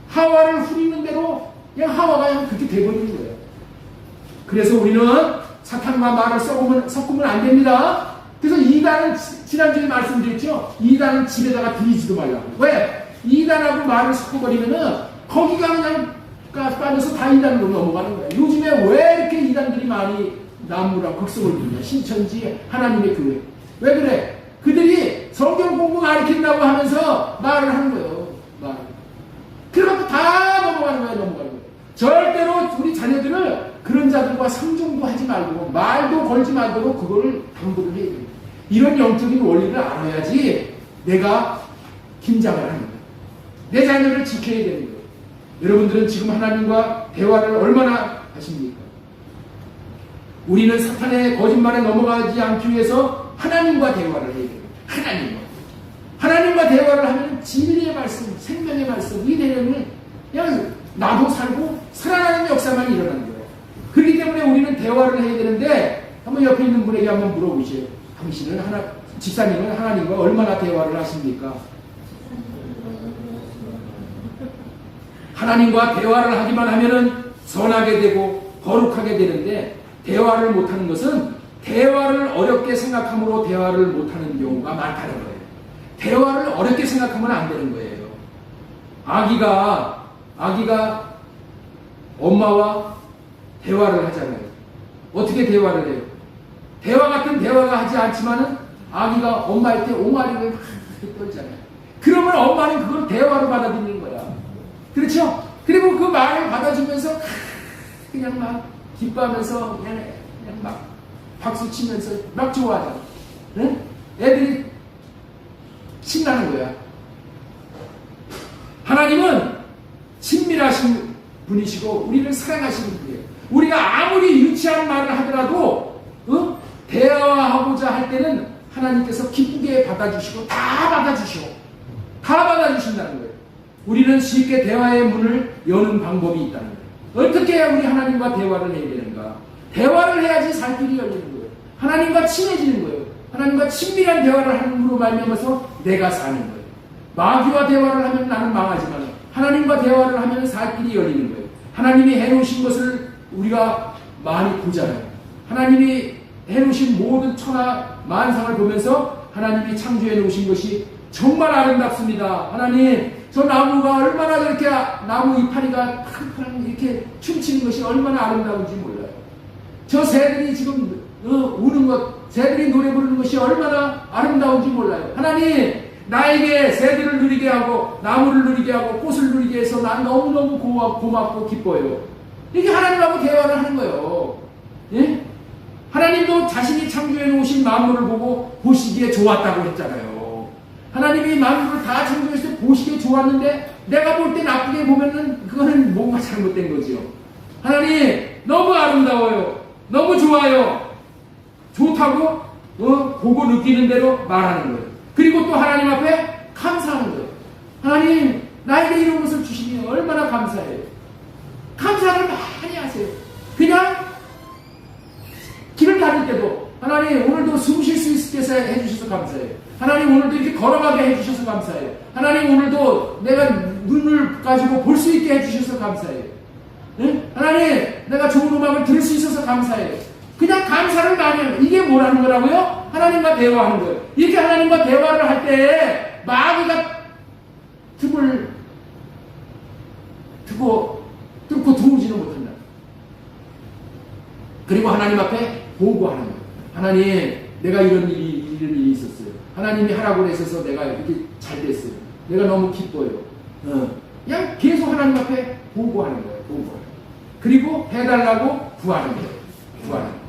하와를 후리는 대로 그냥 하와가 그냥 그렇게 돼버리는 거예요. 그래서 우리는 사탄과 말을 섞으면 안 됩니다. 그래서 이단은 지난주에 말씀드렸죠. 이단은 집에다가 들이지도 말라고. 왜? 이단하고 말을 섞어버리면은 거기가 그냥 빠져서 다 이단으로 넘어가는 거예요. 요즘에 왜 이렇게 이단들이 많이 나무라 극성을 부리냐. 신천지 하나님의 교회. 왜 그래? 그들이 성경 공부 가르친다고 하면서 말을 하는 거예요. 말. 그래갖고 다 넘어가는 거예요. 절대로 우리 자녀들을 그런 자들과 상종도 하지 말고 말도 걸지 말도록 그거를 당부를 해야 돼요. 이런 영적인 원리를 알아야지 내가 김장을 하는 거예요. 내 자녀를 지켜야 되는 거예요. 여러분들은 지금 하나님과 대화를 얼마나 하십니까? 우리는 사탄의 거짓말에 넘어가지 않기 위해서 하나님과 대화를 해야 돼요. 하나님과 대화를 하면 진리의 말씀, 생명의 말씀, 이 내용을 그냥 나도 살고 살아나는 역사만 일어나는 거예요. 그렇기 때문에 우리는 대화를 해야 되는데 한번 옆에 있는 분에게 한번 물어보세요. 당신은 집사님은 하나님과 얼마나 대화를 하십니까? 하나님과 대화를 하기만 하면은 선하게 되고 거룩하게 되는데 대화를 못하는 것은 대화를 어렵게 생각함으로 대화를 못하는 경우가 많다는 거예요. 대화를 어렵게 생각하면 안 되는 거예요. 아기가 엄마와 대화를 하잖아요. 어떻게 대화를 해요? 대화 같은 대화가 하지 않지만은 아기가 엄마할 때 옹알이를 막 떨잖아요. 그러면 엄마는 그걸 대화로 받아들이는 거야. 그렇죠? 그리고 그 말을 받아주면서 그냥 막 기뻐하면서 그냥 막 박수 치면서 막 좋아하잖아. 응? 애들이 신나는 거야. 하나님은 친밀하신 분이시고 우리를 사랑하시는 분이에요. 우리가 아무리 유치한 말을 하더라도 대화하고자 할 때는 하나님께서 기쁘게 받아주시고 다 받아주신다는 거예요. 우리는 쉽게 대화의 문을 여는 방법이 있다는 거예요. 어떻게 해야 우리 하나님과 대화를 해야 되는가? 대화를 해야지 살 길이 열리는 거예요. 하나님과 친해지는 거예요. 하나님과 친밀한 대화를 함으로 말미암아서 내가 사는 거예요. 마귀와 대화를 하면 나는 망하지만 하나님과 대화를 하면 살 길이 열리는 거예요. 하나님이 해놓으신 것을 우리가 많이 보잖아요. 하나님이 해놓으신 모든 천하 만상을 보면서 하나님이 창조해 놓으신 것이 정말 아름답습니다. 하나님, 저 나무가 얼마나 이렇게 나무 이파리가 팡팡 이렇게 춤추는 것이 얼마나 아름다운지 몰라요. 저 새들이 지금 우는 것, 새들이 노래 부르는 것이 얼마나 아름다운지 몰라요. 하나님, 나에게 새들을 누리게 하고 나무를 누리게 하고 꽃을 누리게 해서 난 너무너무 고맙고 기뻐요. 이게 하나님하고 대화를 하는 거예요. 예? 하나님도 자신이 창조해 놓으신 만물을 보고 보시기에 좋았다고 했잖아요. 하나님이 만물을 다 창조했을 때 보시기에 좋았는데 내가 볼 때 나쁘게 보면은 그거는 뭔가 잘못된 거지요. 하나님 너무 아름다워요. 너무 좋아요. 좋다고 보고 느끼는 대로 말하는 거예요. 그리고 또 하나님 앞에 감사하는 거예요. 하나님 나에게 이런 것을 주시니 얼마나 감사해요. 감사를 많이 하세요. 그냥 길을 다닐 때도 하나님 오늘도 숨 쉴 수 있게 해주셔서 감사해요. 하나님 오늘도 이렇게 걸어가게 해주셔서 감사해요. 하나님 오늘도 내가 눈을 가지고 볼 수 있게 해주셔서 감사해요. 네? 하나님 내가 좋은 음악을 들을 수 있어서 감사해요. 그냥 감사를 많이 해요. 이게 뭐라는 거라고요? 하나님과 대화하는 거예요. 이렇게 하나님과 대화를 할 때 마귀가 tum을 뚫고 들어오지는 못한다. 그리고 하나님 앞에 보고하는 거예요. 하나님 내가 이런 일이 있었어요. 하나님이 하라고 하셔서 내가 이렇게 잘 됐어요. 내가 너무 기뻐요. 그냥 계속 하나님 앞에 보고하는 거예요. 보고하는. 그리고 해달라고 구하는 거예요. 구하는 거예요.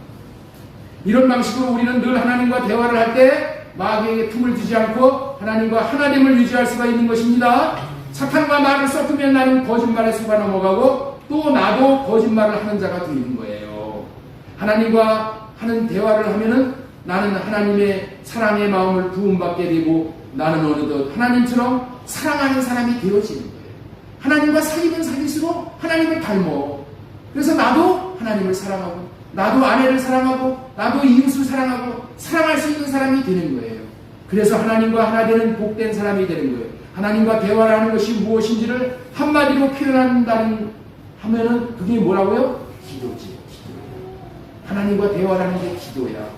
이런 방식으로 우리는 늘 하나님과 대화를 할 때 마귀에게 틈을 주지 않고 하나님과 하나됨을 유지할 수가 있는 것입니다. 사탄과 말을 섞으면 나는 거짓말에 속아 넘어가고 또 나도 거짓말을 하는 자가 되는 거예요. 하나님과 하는 대화를 하면은 나는 하나님의 사랑의 마음을 부음받게 되고 나는 어느덧 하나님처럼 사랑하는 사람이 되어지는 거예요. 하나님과 사귀면 사귈수록 하나님을 닮어. 그래서 나도 하나님을 사랑하고 나도 아내를 사랑하고 나도 이웃을 사랑하고 사랑할 수 있는 사람이 되는 거예요. 그래서 하나님과 하나 되는 복된 사람이 되는 거예요. 하나님과 대화를 하는 것이 무엇인지를 한마디로 표현한다는 하면은 그게 뭐라고요? 기도지. 기도. 하나님과 대화를 하는 게 기도야.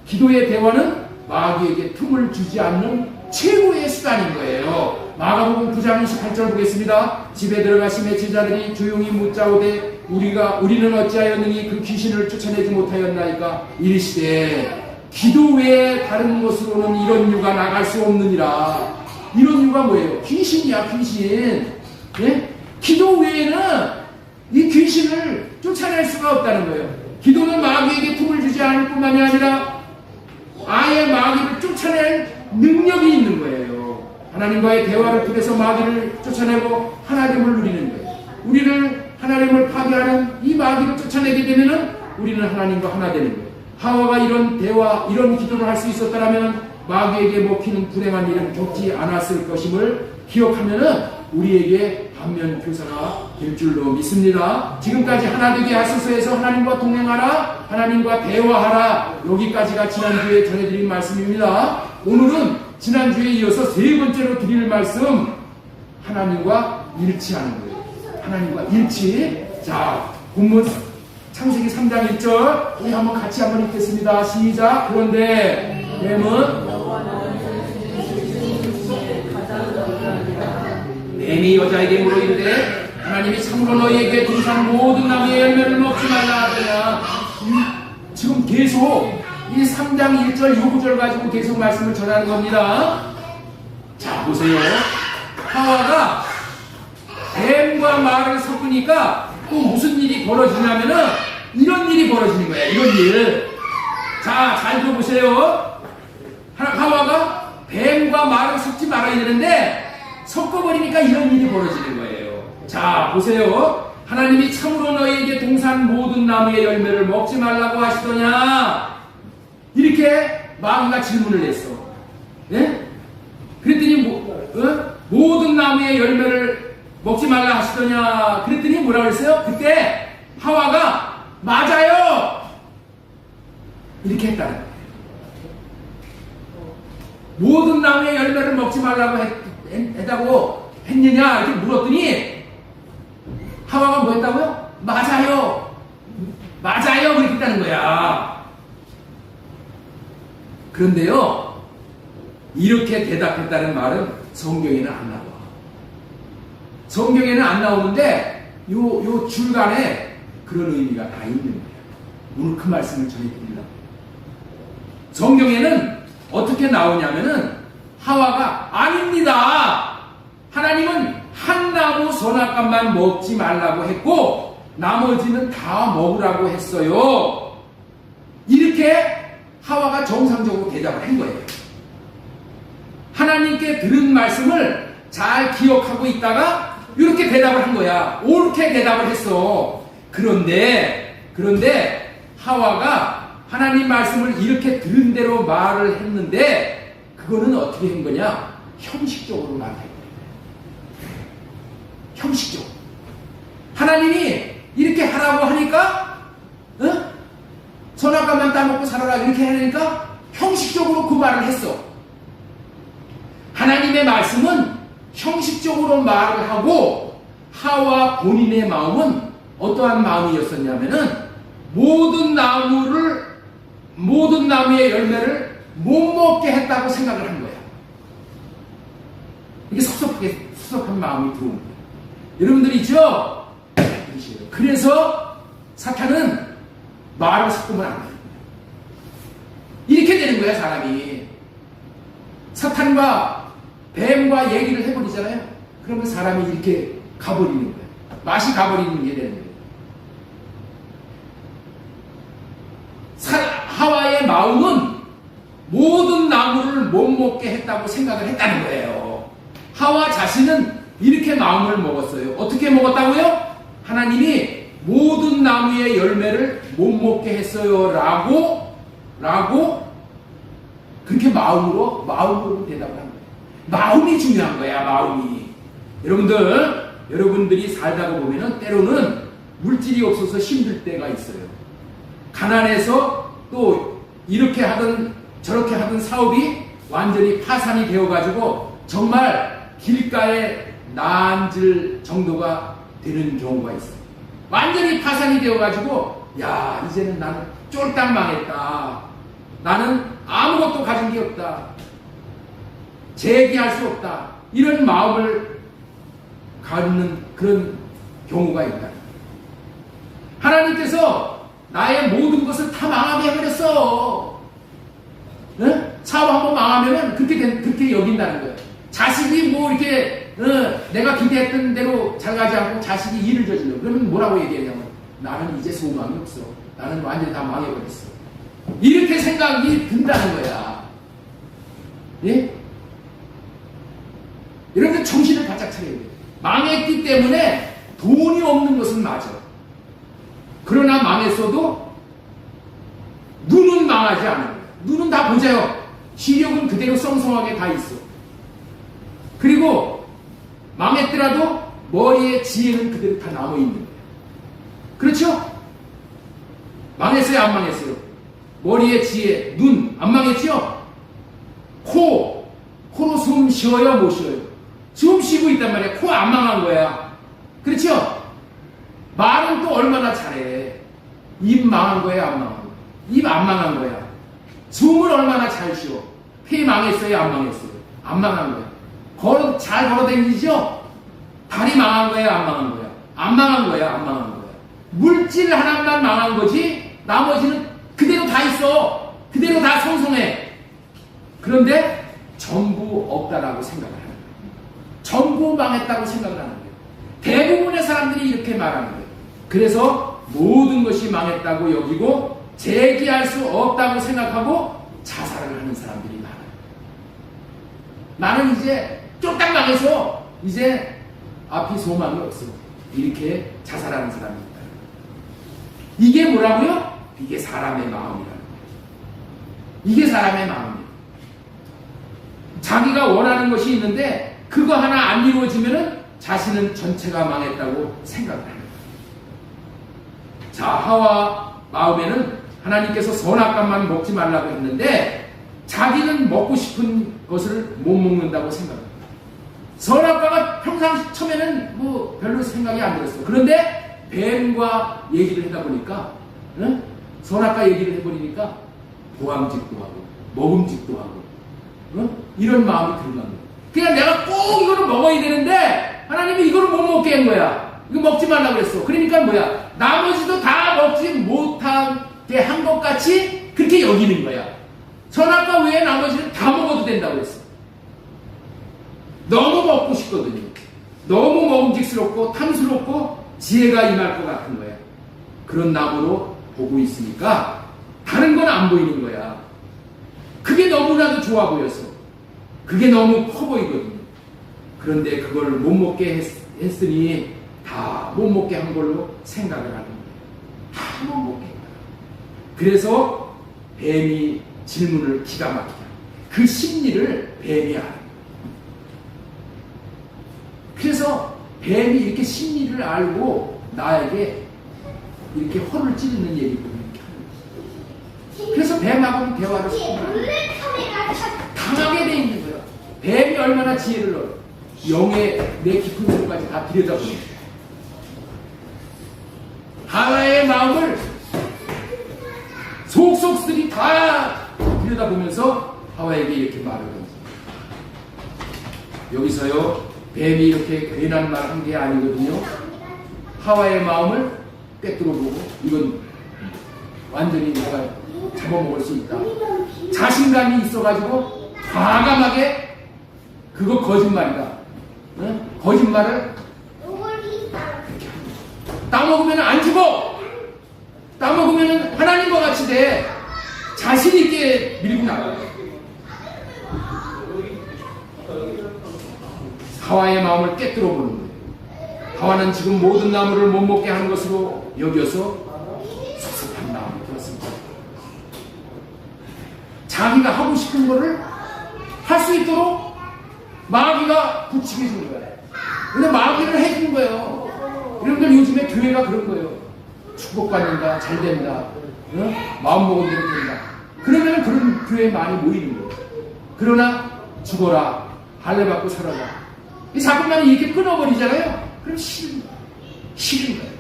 기도의 대화는 마귀에게 틈을 주지 않는 최고의 수단인 거예요. 마가복음 9장 28절 보겠습니다. 집에 들어가심에 제자들이 조용히 묻자오되 우리는 어찌하여 능히 그 귀신을 쫓아내지 못하였나이까 이르시되 기도 외에 다른 것으로는 이런 유가 나갈 수 없느니라. 이런 유가 뭐예요? 귀신이야 귀신. 예? 기도 외에는 이 귀신을 쫓아낼 수가 없다는 거예요. 기도는 마귀에게 틈을 주지 않을 뿐만이 아니라 아예 마귀를 쫓아낼 능력이 있는 거예요. 하나님과의 대화를 통해서 마귀를 쫓아내고 하나됨을 누리는 거예요. 우리를 하나님을 파괴하는 이 마귀를 쫓아내게 되면은 우리는 하나님과 하나 되는 거예요. 하와가 이런 대화, 이런 기도를 할 수 있었다면 마귀에게 먹히는 불행한 일은 겪지 않았을 것임을 기억하면은 우리에게 반면 교사가 될 줄로 믿습니다. 지금까지 하나 되게 하소서에서 하나님과 동행하라, 하나님과 대화하라, 여기까지가 지난주에 전해드린 말씀입니다. 오늘은 지난주에 이어서 세 번째로 드릴 말씀, 하나님과 일치하는 거예요. 하나님과 일치. 자, 본문 창세기 3장 1절 우리 한번 같이 한번 읽겠습니다. 시작. 그런데 뱀이 여자에게 물어 이르되 하나님이 참으로 너희에게 등산 모든 나무의 열매를 먹지 말라 하더냐. 지금 계속 이 3장 1절 요 구절 가지고 계속 말씀을 전하는 겁니다. 자 보세요. 하와가 뱀과 말을 섞으니까 또 무슨 일이 벌어지냐면은 이런 일이 벌어지는 거예요. 이런 일. 자, 잘 들어보세요. 하와가 뱀과 말을 섞지 말아야 되는데 섞어버리니까 이런 일이 벌어지는 거예요. 자, 보세요. 하나님이 참으로 너희에게 동산 모든 나무의 열매를 먹지 말라고 하시더냐. 이렇게 마귀가 질문을 했어. 예? 그랬더니 모든 나무의 열매를 먹지 말라 하시더냐 그랬더니 뭐라고 했어요? 그때 하와가 맞아요 이렇게 했다는 거예요. 모든 나무의 열매를 먹지 말라고 했다고 했느냐 이렇게 물었더니 하와가 뭐 했다고요? 맞아요 그렇게 했다는 거야. 그런데요 이렇게 대답했다는 말은 성경에는 안 나와. 성경에는 안 나오는데 요 줄간에 그런 의미가 다 있는 거예요. 오늘 그 말씀을 전해드리려고. 성경에는 어떻게 나오냐면은 하와가 아닙니다. 하나님은 한 나무 선악과만 먹지 말라고 했고 나머지는 다 먹으라고 했어요. 이렇게 하와가 정상적으로 대답을 한 거예요. 하나님께 들은 말씀을 잘 기억하고 있다가 이렇게 대답을 한 거야. 옳게 대답을 했어. 그런데 하와가 하나님 말씀을 이렇게 들은 대로 말을 했는데 그거는 어떻게 한 거냐? 형식적으로 말한 거예요. 형식적으로. 하나님이 이렇게 하라고 하니까 선악과만 따먹고 살아라 이렇게 하니까 형식적으로 그 말을 했어. 하나님의 말씀은 형식적으로 말을 하고 하와 본인의 마음은 어떠한 마음이었었냐면은 모든 나무의 열매를 못 먹게 했다고 생각을 한 거야. 이게 섭섭한 마음이 들어온 거야. 여러분들 있죠? 그래서 사탄은 말을 섞으면 안 돼요. 이렇게 되는 거야 사람이. 사탄과 뱀과 얘기를 해버리잖아요. 그러면 사람이 이렇게 가버리는 거예요. 맛이 가버리는 게 되는 거예요. 하와의 마음은 모든 나무를 못 먹게 했다고 생각을 했다는 거예요. 하와 자신은 이렇게 마음을 먹었어요. 어떻게 먹었다고요? 하나님이 모든 나무의 열매를 못 먹게 했어요. 라고 그렇게 마음으로 대답을 한 거예요. 마음이 중요한 거야, 마음이. 여러분들이 살다가 보면은 때로는 물질이 없어서 힘들 때가 있어요. 가난해서 또 이렇게 하던 저렇게 하던 사업이 완전히 파산이 되어가지고 정말 길가에 나앉을 정도가 되는 경우가 있어요. 완전히 파산이 되어가지고 야 이제는 나는 쫄딱 망했다. 나는 아무것도 가진 게 없다. 재기할 수 없다. 이런 마음을 갖는 그런 경우가 있다. 하나님께서 나의 모든 것을 다 망하게 해버렸어. 네? 사업 한번 망하면은 그렇게 여긴다는 거예요. 자식이 뭐 이렇게 내가 기대했던 대로 잘 가지 않고 자식이 일을 저질러. 그러면 뭐라고 얘기하냐면 나는 이제 소망이 없어. 나는 완전히 다 망해버렸어. 이렇게 생각이 든다는 거야. 예? 여러분들 정신을 바짝 차려야 돼요. 망했기 때문에 돈이 없는 것은 맞아. 그러나 망했어도 눈은 망하지 않아요. 눈은 다 보자요. 시력은 그대로 썽썽하게 다 있어. 그리고 망했더라도 머리에 지혜는 그대로 다 남아있는 거예요. 그렇죠? 망했어요? 안 망했어요? 머리에 지혜, 눈 안 망했죠? 코로 숨 쉬어요? 못 쉬어요? 숨 쉬고 있단 말이야. 코 안 망한 거야. 그렇죠? 말은 또 얼마나 잘해. 입 망한 거야? 안 망한 거야? 입 안 망한 거야. 숨을 얼마나 잘 쉬어. 폐 망했어요? 안 망했어요? 안 망한 거야. 잘 걸어다니죠? 다리 망한 거야? 안 망한 거야? 안 망한 거야? 안 망한 거야? 물질 하나만 망한 거지 나머지는 그대로 다 있어. 그대로 다 성성해. 그런데 전부 없다라고 생각을 하는 거예요. 전부 망했다고 생각을 하는 거예요. 대부분의 사람들이 이렇게 말하는 거예요. 그래서 모든 것이 망했다고 여기고 재기할 수 없다고 생각하고 자살을 하는 사람들이 많아요. 나는 이제 쫄딱 망해서 이제 앞이 소망이 없어. 이렇게 자살하는 사람이 있다. 이게 뭐라고요? 이게 사람의 마음이라는 거예요. 이게 사람의 마음이에요. 자기가 원하는 것이 있는데 그거 하나 안 이루어지면은 자신은 전체가 망했다고 생각을 합니다. 자, 하와 마음에는 하나님께서 선악과만 먹지 말라고 했는데 자기는 먹고 싶은 것을 못 먹는다고 생각합니다. 선악과가 평상 처음에는 뭐 별로 생각이 안 들었어요. 그런데 뱀과 얘기를 하다 보니까 선악과 얘기를 해버리니까 보암직도 하고 먹음직도 하고 이런 마음이 드는 겁니다. 그냥 내가 꼭 이거를 먹어야 되는데 하나님이 이거를 못 먹게 한 거야. 이거 먹지 말라고 했어. 그러니까 뭐야? 나머지도 다 먹지 못하게 한 것 같이 그렇게 여기는 거야. 선악과 외에 나머지는 다 먹어도 된다고 했어. 너무 먹고 싶거든요. 너무 먹음직스럽고 탐스럽고 지혜가 임할 것 같은 거야. 그런 나무로 보고 있으니까 다른 건 안 보이는 거야. 그게 너무나도 좋아 보여서. 그게 너무 커 보이거든요. 그런데 그걸 못 먹게 했으니 다 못 먹게 한 걸로 생각을 하는 거예요. 다 못 먹게 한 거예요. 그래서 뱀이 질문을 기가 막히게 합니다. 그 심리를 뱀이 알아요. 그래서 뱀이 이렇게 심리를 알고 나에게 이렇게 허를 찌르는 얘기를 이렇게 하는 거예요. 그래서 뱀하고는 대화를 당하게 돼 있는 거예요. 뱀이 얼마나 지혜를 얻어. 영의 내 깊은 곳까지 다 들여다보는 거예요. 하와의 마음을 속속들이 다 들여다보면서 하와에게 이렇게 말을 합니다. 여기서요, 뱀이 이렇게 괜한 말 한 게 아니거든요. 하와의 마음을 꿰뚫어보고 이건 완전히 내가 잡아먹을 수 있다. 자신감이 있어가지고 과감하게 그거 거짓말이다. 응? 거짓말을 그렇게 합니다. 따먹으면 안 죽어. 따먹으면 하나님과 같이 돼. 자신 있게 밀고 나가요. 하와의 마음을 깨뜨려 보는 거예요. 하와는 지금 모든 나무를 못 먹게 하는 것으로 여겨서 섭섭한 마음이 들었습니다. 자기가 하고 싶은 거를 할 수 있도록 마귀가 부추겨 주는 거예요. 근데 마귀를 해주는 거예요. 여러분들 요즘에 교회가 그런 거예요. 축복받는다, 잘 된다, 마음 먹은 대로 된다. 그러면 그런 교회에 많이 모이는 거예요. 그러나 죽어라, 할례 받고 살아라. 이 자꾸만 이렇게 끊어버리잖아요. 그럼 싫은 거예요.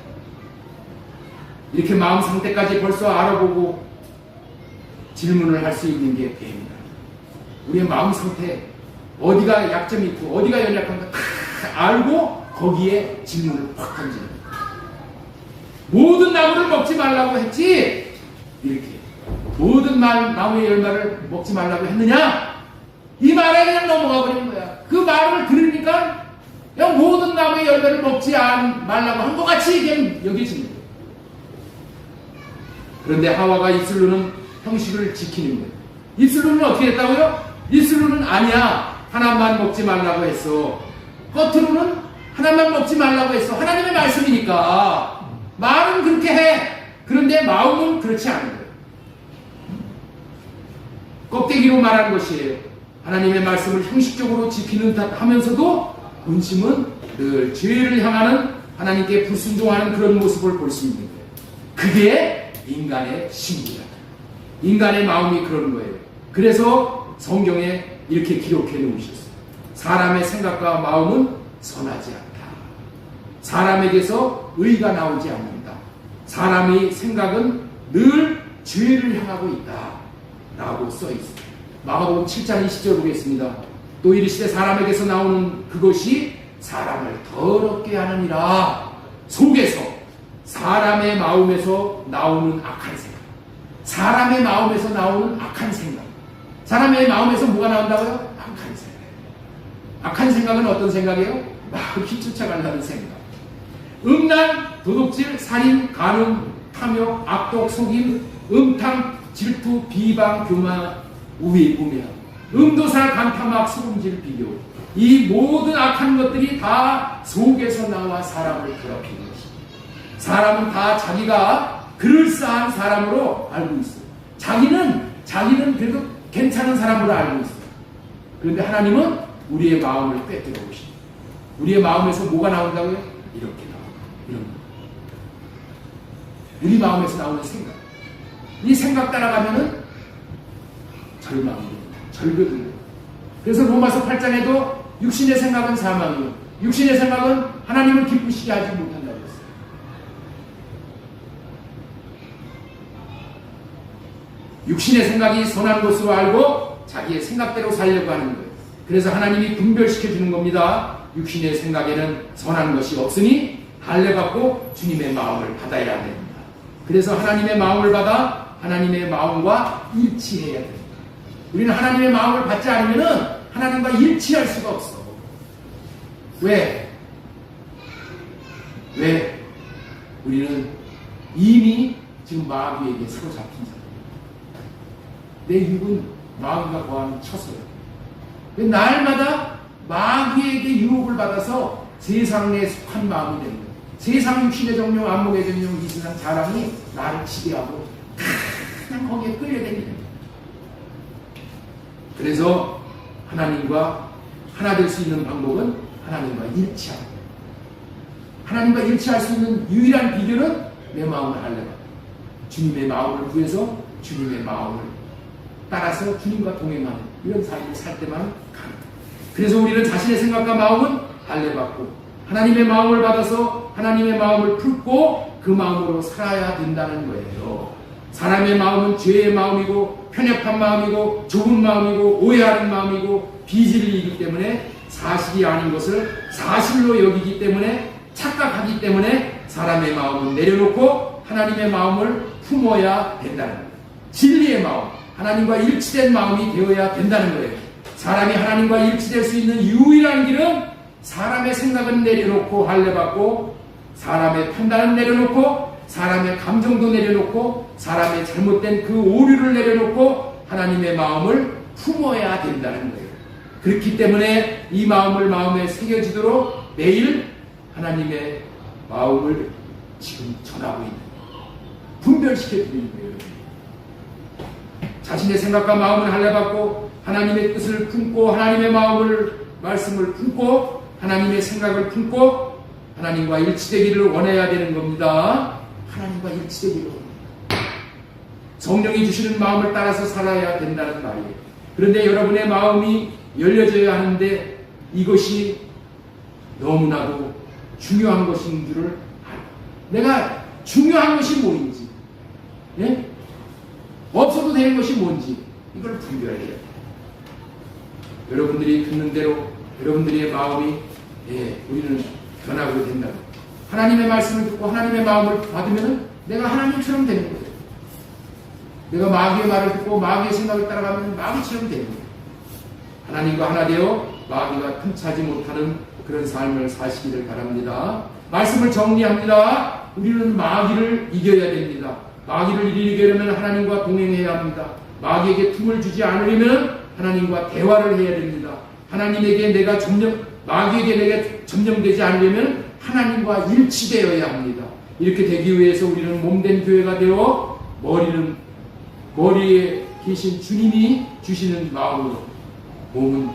이렇게 마음 상태까지 벌써 알아보고 질문을 할 수 있는 게 뱀이다. 우리의 마음 상태, 어디가 약점이 있고 어디가 연약한가 다 알고 거기에 질문을 팍 던지는 거예요. 모든 나무를 먹지 말라고 했지, 이렇게 모든 나무의 열매를 먹지 말라고 했느냐, 이 말에 그냥 넘어가 버리는 거야. 그 말을 들으니까 그냥 모든 나무의 열매를 먹지 말라고 한 것 같이 그냥 여겨지는 거예요. 그런데 하와가 입술로는 형식을 지키는 거예요. 입술로는 어떻게 했다고요? 입술로는 아니야, 하나만 먹지 말라고 했어. 겉으로는 하나만 먹지 말라고 했어. 하나님의 말씀이니까 말은 그렇게 해. 그런데 마음은 그렇지 않은 거예요. 껍데기로 말하는 것이에요. 하나님의 말씀을 형식적으로 지키는 듯 하면서도 본심은 늘 죄를 향하는, 하나님께 불순종하는 그런 모습을 볼 수 있는 거예요. 그게 인간의 심리다. 인간의 마음이 그런 거예요. 그래서 성경에 이렇게 기록해 놓으셨어요. 사람의 생각과 마음은 선하지 않다. 사람에게서 의가 나오지 않는다. 사람의 생각은 늘 죄를 향하고 있다. 라고 써 있습니다. 마가복음 7장 20절 보겠습니다. 또 이르시되 사람에게서 나오는 그것이 사람을 더럽게 하느니라. 속에서, 사람의 마음에서 나오는 악한 생각, 사람의 마음에서 나오는 악한 생각. 사람의 마음에서 뭐가 나온다고요? 악한 생각. 악한 생각은 어떤 생각이에요? 마귀 쫓아간다는 생각. 음란, 도둑질, 살인, 간음, 탐욕, 악독, 속임, 음탕, 질투, 비방, 교만, 우위, 우매함, 음도살, 간탐악, 수금질, 비교. 이 모든 악한 것들이 다 속에서 나와 사람을 괴롭히는 것입니다. 사람은 다 자기가 그럴싸한 사람으로 알고 있어요. 자기는 그래도 괜찮은 사람으로 알고 있어요. 그런데 하나님은 우리의 마음을 꿰뚫어 보십니다. 우리의 마음에서 뭐가 나온다고요? 이렇게 나와요. 이런 거. 우리 마음에서 나오는 생각. 이 생각 따라가면은 절망이 됩니다. 절벽이. 그래서 로마서 8장에도 육신의 생각은 사망이요, 육신의 생각은 하나님을 기쁘시게 하지 못한다고 했어요. 육신의 생각이 선한 것으로 알고 자기의 생각대로 살려고 하는 거예요. 그래서 하나님이 분별시켜 주는 겁니다. 육신의 생각에는 선한 것이 없으니 할례받고 주님의 마음을 받아야 됩니다. 그래서 하나님의 마음을 받아 하나님의 마음과 일치해야 됩니다. 우리는 하나님의 마음을 받지 않으면 하나님과 일치할 수가 없어. 왜? 우리는 이미 지금 마귀에게 사로잡힌 자입니다. 내 육은 마귀가 거하는 처소예요. 날마다 마귀에게 유혹을 받아서 세상에 속한 마음이 되는 거예요. 세상 육신의 정령, 안목의 정령, 이 세상 자랑이 나를 지배하고 그냥 거기에 끌려다니는 거예요. 그래서 하나님과 하나 될 수 있는 방법은 하나님과 일치하는 거예요. 하나님과 일치할 수 있는 유일한 비결은 내 마음을 할례받고 주님의 마음을 구해서 주님의 마음을 따라서 주님과 동행하는 이런 삶을 살 때만 가능합니다. 그래서 우리는 자신의 생각과 마음은 할례받고 하나님의 마음을 받아서 하나님의 마음을 품고 그 마음으로 살아야 된다는 거예요. 사람의 마음은 죄의 마음이고 편협한 마음이고 좁은 마음이고 오해하는 마음이고 비진리이기 때문에 사실이 아닌 것을 사실로 여기기 때문에 착각하기 때문에 사람의 마음은 내려놓고 하나님의 마음을 품어야 된다는 거예요. 진리의 마음, 하나님과 일치된 마음이 되어야 된다는 거예요. 사람이 하나님과 일치될 수 있는 유일한 길은 사람의 생각은 내려놓고 할례받고 사람의 판단은 내려놓고 사람의 감정도 내려놓고 사람의 잘못된 그 오류를 내려놓고 하나님의 마음을 품어야 된다는 거예요. 그렇기 때문에 이 마음을 마음에 새겨지도록 매일 하나님의 마음을 지금 전하고 있는 거예요. 분별시켜드리는 거예요. 자신의 생각과 마음을 할례받고 하나님의 뜻을 품고 하나님의 마음을 말씀을 품고 하나님의 생각을 품고 하나님과 일치되기를 원해야 되는 겁니다. 하나님과 일치되기를 원합니다. 성령이 주시는 마음을 따라서 살아야 된다는 말이에요. 그런데 여러분의 마음이 열려져야 하는데 이것이 너무나도 중요한 것인 줄을 알고 내가 중요한 것이 뭔지 예? 없어도 되는 것이 뭔지 이걸 분별해야 돼요. 여러분들이 듣는 대로 여러분들의 마음이 우리는 변하고 된다. 하나님의 말씀을 듣고 하나님의 마음을 받으면 내가 하나님처럼 되는 거예요. 내가 마귀의 말을 듣고 마귀의 생각을 따라가면 마귀처럼 되는 거예요. 하나님과 하나 되어 마귀가 틈차지 못하는 그런 삶을 사시기를 바랍니다. 말씀을 정리합니다. 우리는 마귀를 이겨야 됩니다. 마귀를 이기려면 하나님과 동행해야 합니다. 마귀에게 틈을 주지 않으려면 하나님과 대화를 해야 됩니다. 하나님에게 내가 마귀에게 내가 점령되지 않으려면 하나님과 일치되어야 합니다. 이렇게 되기 위해서 우리는 몸된 교회가 되어 머리에 계신 주님이 주시는 마음으로 몸은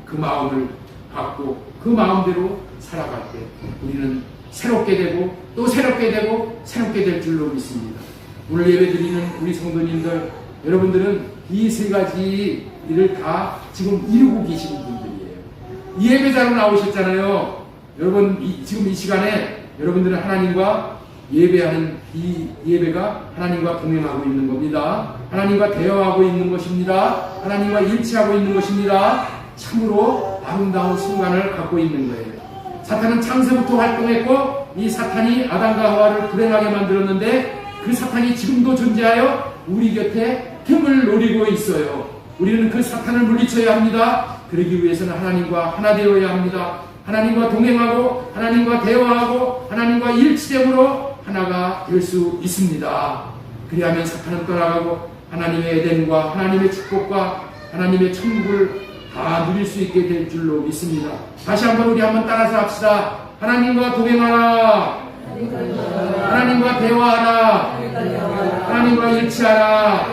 그 마음을 갖고 그 마음대로 살아갈 때 우리는 새롭게 되고 또 새롭게 되고 새롭게 될 줄로 믿습니다. 오늘 예배드리는 우리 성도님들 여러분들은 이 세 가지 일을 다 지금 이루고 계시는 분들이에요. 이 예배자로 나오셨잖아요. 여러분 지금 이 시간에 여러분들은 하나님과 예배하는 이 예배가 하나님과 동행하고 있는 겁니다. 하나님과 대화하고 있는 것입니다. 하나님과 일치하고 있는 것입니다. 참으로 아름다운 순간을 갖고 있는 거예요. 사탄은 창세부터 활동했고 이 사탄이 아담과 하와를 불행하게 만들었는데 그 사탄이 지금도 존재하여 우리 곁에 틈을 노리고 있어요. 우리는 그 사탄을 물리쳐야 합니다. 그러기 위해서는 하나님과 하나 되어야 합니다. 하나님과 동행하고 하나님과 대화하고 하나님과 일치됨으로 하나가 될 수 있습니다. 그리하면 사탄은 떠나가고 하나님의 에덴과 하나님의 축복과 하나님의 천국을 다 누릴 수 있게 될 줄로 믿습니다. 다시 한번 우리 한번 따라서 합시다. 하나님과 동행하라. 하나님과 대화하라. 하나님과 일치하라.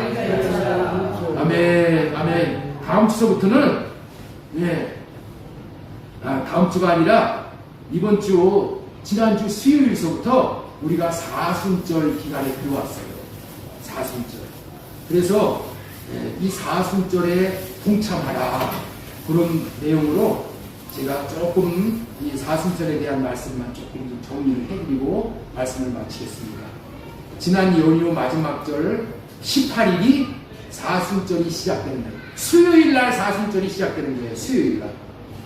아멘. 아멘. 다음 주서부터는 다음 주가 아니라 이번 주, 지난주 수요일서부터 우리가 사순절 기간에 들어왔어요. 사순절. 그래서 이 사순절에 동참하라. 그런 내용으로 제가 조금 이 사순절에 대한 말씀만 조금 좀 정리를 해드리고 말씀을 마치겠습니다. 지난 연휴 마지막 절 18일이 사순절이 시작되는 날. 수요일 날 사순절이 시작되는 거예요. 수요일 날.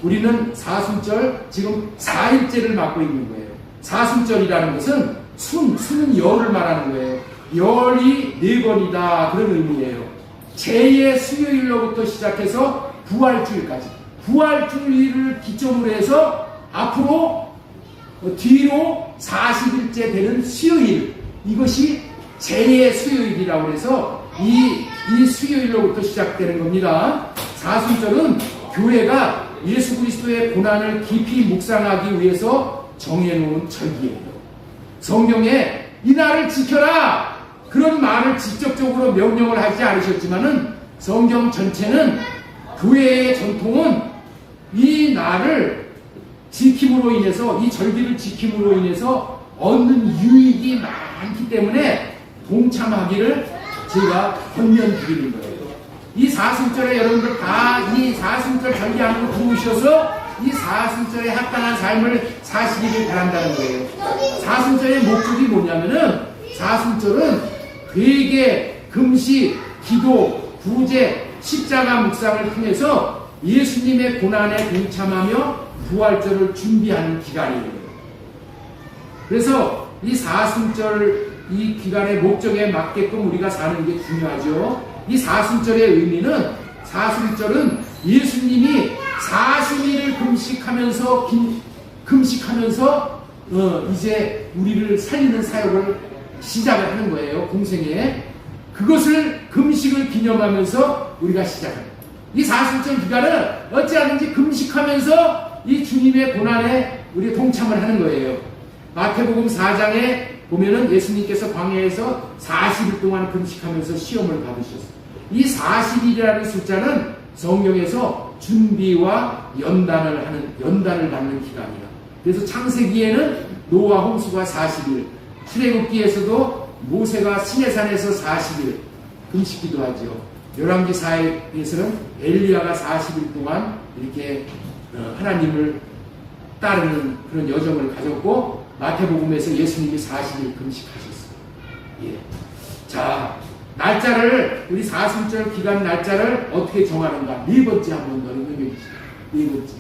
우리는 사순절 지금 4일째를 맞고 있는 거예요. 사순절이라는 것은 수는 열을 말하는 거예요. 열이 4번이다. 그런 의미예요. 제2의 수요일로부터 시작해서 부활주일까지. 부활주일을 기점으로 해서 앞으로 뒤로 40일째 되는 수요일. 이것이 제2의 수요일이라고 해서 이 수요일로부터 시작되는 겁니다. 사순절은 교회가 예수 그리스도의 고난을 깊이 묵상하기 위해서 정해놓은 절기예요. 성경에 이 날을 지켜라! 그런 말을 직접적으로 명령을 하지 않으셨지만은 성경 전체는 교회의 전통은 이 날을 지킴으로 인해서, 이 절기를 지킴으로 인해서 얻는 유익이 많기 때문에 동참하기를 제가 권면드리는 거예요. 이 사순절에 여러분들 다 이 사순절 절기하는 거 들으셔서 이 사순절에 합당한 삶을 사시기를 바란다는 거예요. 사순절의 목적이 뭐냐면은 사순절은 회개, 금식, 기도, 구제, 십자가 묵상을 통해서 예수님의 고난에 동참하며 부활절을 준비하는 기간이에요. 그래서 이 사순절 이 기간의 목적에 맞게끔 우리가 사는 게 중요하죠. 이 사순절의 의미는, 사순절은 예수님이 40일을 금식하면서 이제 우리를 살리는 사역을 시작을 하는 거예요. 공생에. 그것을 금식을 기념하면서 우리가 시작합니다. 이 사순절 기간은 어찌하든지 금식하면서 이 주님의 고난에 우리가 동참을 하는 거예요. 마태복음 4장에 보면은 예수님께서 광야에서 40일 동안 금식하면서 시험을 받으셨어요. 이 40일이라는 숫자는 성경에서 준비와 연단을 받는 기간이야. 그래서 창세기에는 노아 홍수가 40일, 출애굽기에서도 모세가 시내산에서 40일 금식기도 하죠. 열왕기사에서는 엘리야가 40일 동안 이렇게 하나님을 따르는 그런 여정을 가졌고, 마태복음에서 예수님이 40일 금식하셨어요. 예. 자, 날짜를, 우리 사순절 기간 날짜를 어떻게 정하는가? 네 번째 한번 더 읽어주시죠. 네 번째.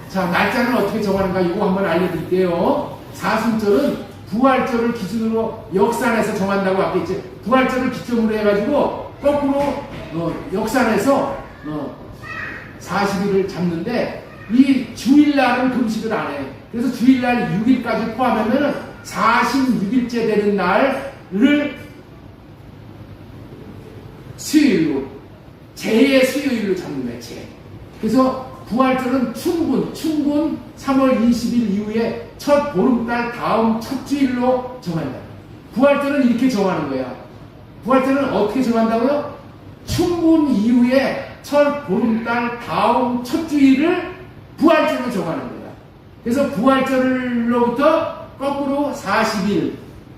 자, 날짜를 어떻게 정하는가? 이거 한번 알려드릴게요. 사순절은 부활절을 기준으로 역산해서 정한다고 아까 했지. 부활절을 기점으로 해가지고 거꾸로 역산해서 40일을 잡는데, 이 주일날은 금식을 안 해. 그래서 주일날 6일까지 포함하면 46일째 되는 날을 수요일로, 제2의 수요일로 잡는 거예요. 제. 그래서 부활절은 춘분 3월 20일 이후에 첫 보름달 다음 첫 주일로 정한다. 부활절은 이렇게 정하는 거야. 부활절은 어떻게 정한다고요? 춘분 이후에 첫 보름달 다음 첫 주일을 부활절로 정하는 거야. 그래서 부활절로부터 거꾸로 40일,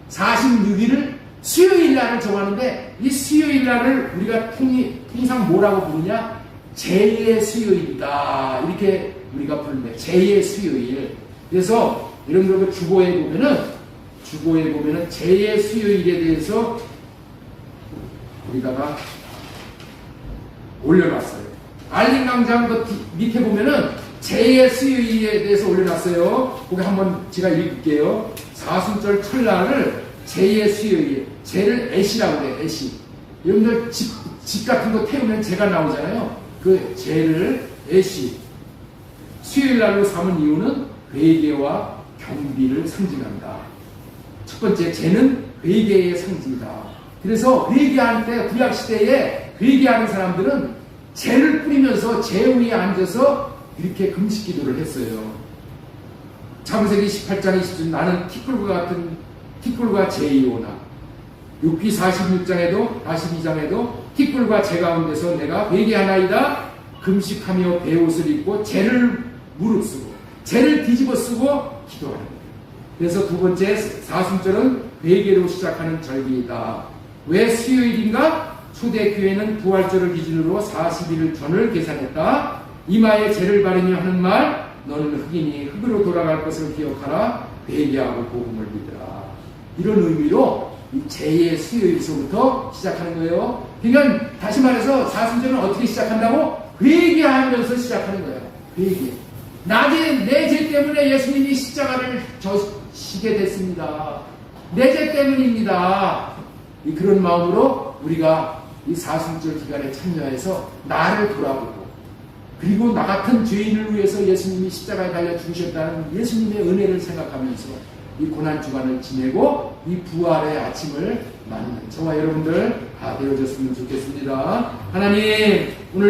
46일을 수요일 날을 정하는데, 이 수요일 날을 우리가 통상 뭐라고 부르냐? 제2의 수요일이다. 이렇게 우리가 부르는데, 제2의 수요일. 그래서 여러분들 주보에 보면은 제2의 수요일에 대해서 우리다가 올려놨어요. 알림강장 그 밑에 보면은 제2의 수요일에 대해서 올려놨어요. 거기 한번 제가 읽을게요. 사순절 첫날을 제2의 수요일, 제를 애시라고 그래요. 애시. 여러분들 집 같은 거 태우면 제가 나오잖아요. 그 제를 애시. 수요일 날로 삼은 이유는 회개와 경비를 상징한다. 첫 번째, 제는 회개의 상징이다. 그래서 회개할 때, 구약시대에 회개하는 사람들은 제를 뿌리면서 제 위에 앉아서 이렇게 금식 기도를 했어요. 창세기 18장 20절 나는 티끌과 제이오나. 욥기 46장에도 42장에도 티끌과 제 가운데서 내가 회개하나이다. 금식하며 베옷을 입고 죄를 무릅쓰고 죄를 뒤집어 쓰고 기도하는 거예요. 그래서 두 번째 사순절은 회개로 시작하는 절기이다. 왜 수요일인가? 초대교회는 부활절을 기준으로 40일 전을 계산했다. 이마에 죄를 바르며 하는 말, 너는 흑이니 흑으로 돌아갈 것을 기억하라. 회개하고 복음을 믿으라. 이런 의미로 이 제2의 수요일서부터 시작하는 거예요. 그러니까 다시 말해서 사순절은 어떻게 시작한다고? 회개하면서 시작하는 거예요. 회개. 낮에 내 죄 때문에 예수님이 십자가를 져시게 됐습니다. 내 죄 때문입니다. 그런 마음으로 우리가 이 사순절 기간에 참여해서 나를 돌아보고, 그리고 나 같은 죄인을 위해서 예수님이 십자가에 달려 죽으셨다는 예수님의 은혜를 생각하면서 이 고난주간을 지내고 이 부활의 아침을 맞는 저와 여러분들 다 되어졌으면 좋겠습니다. 하나님, 오늘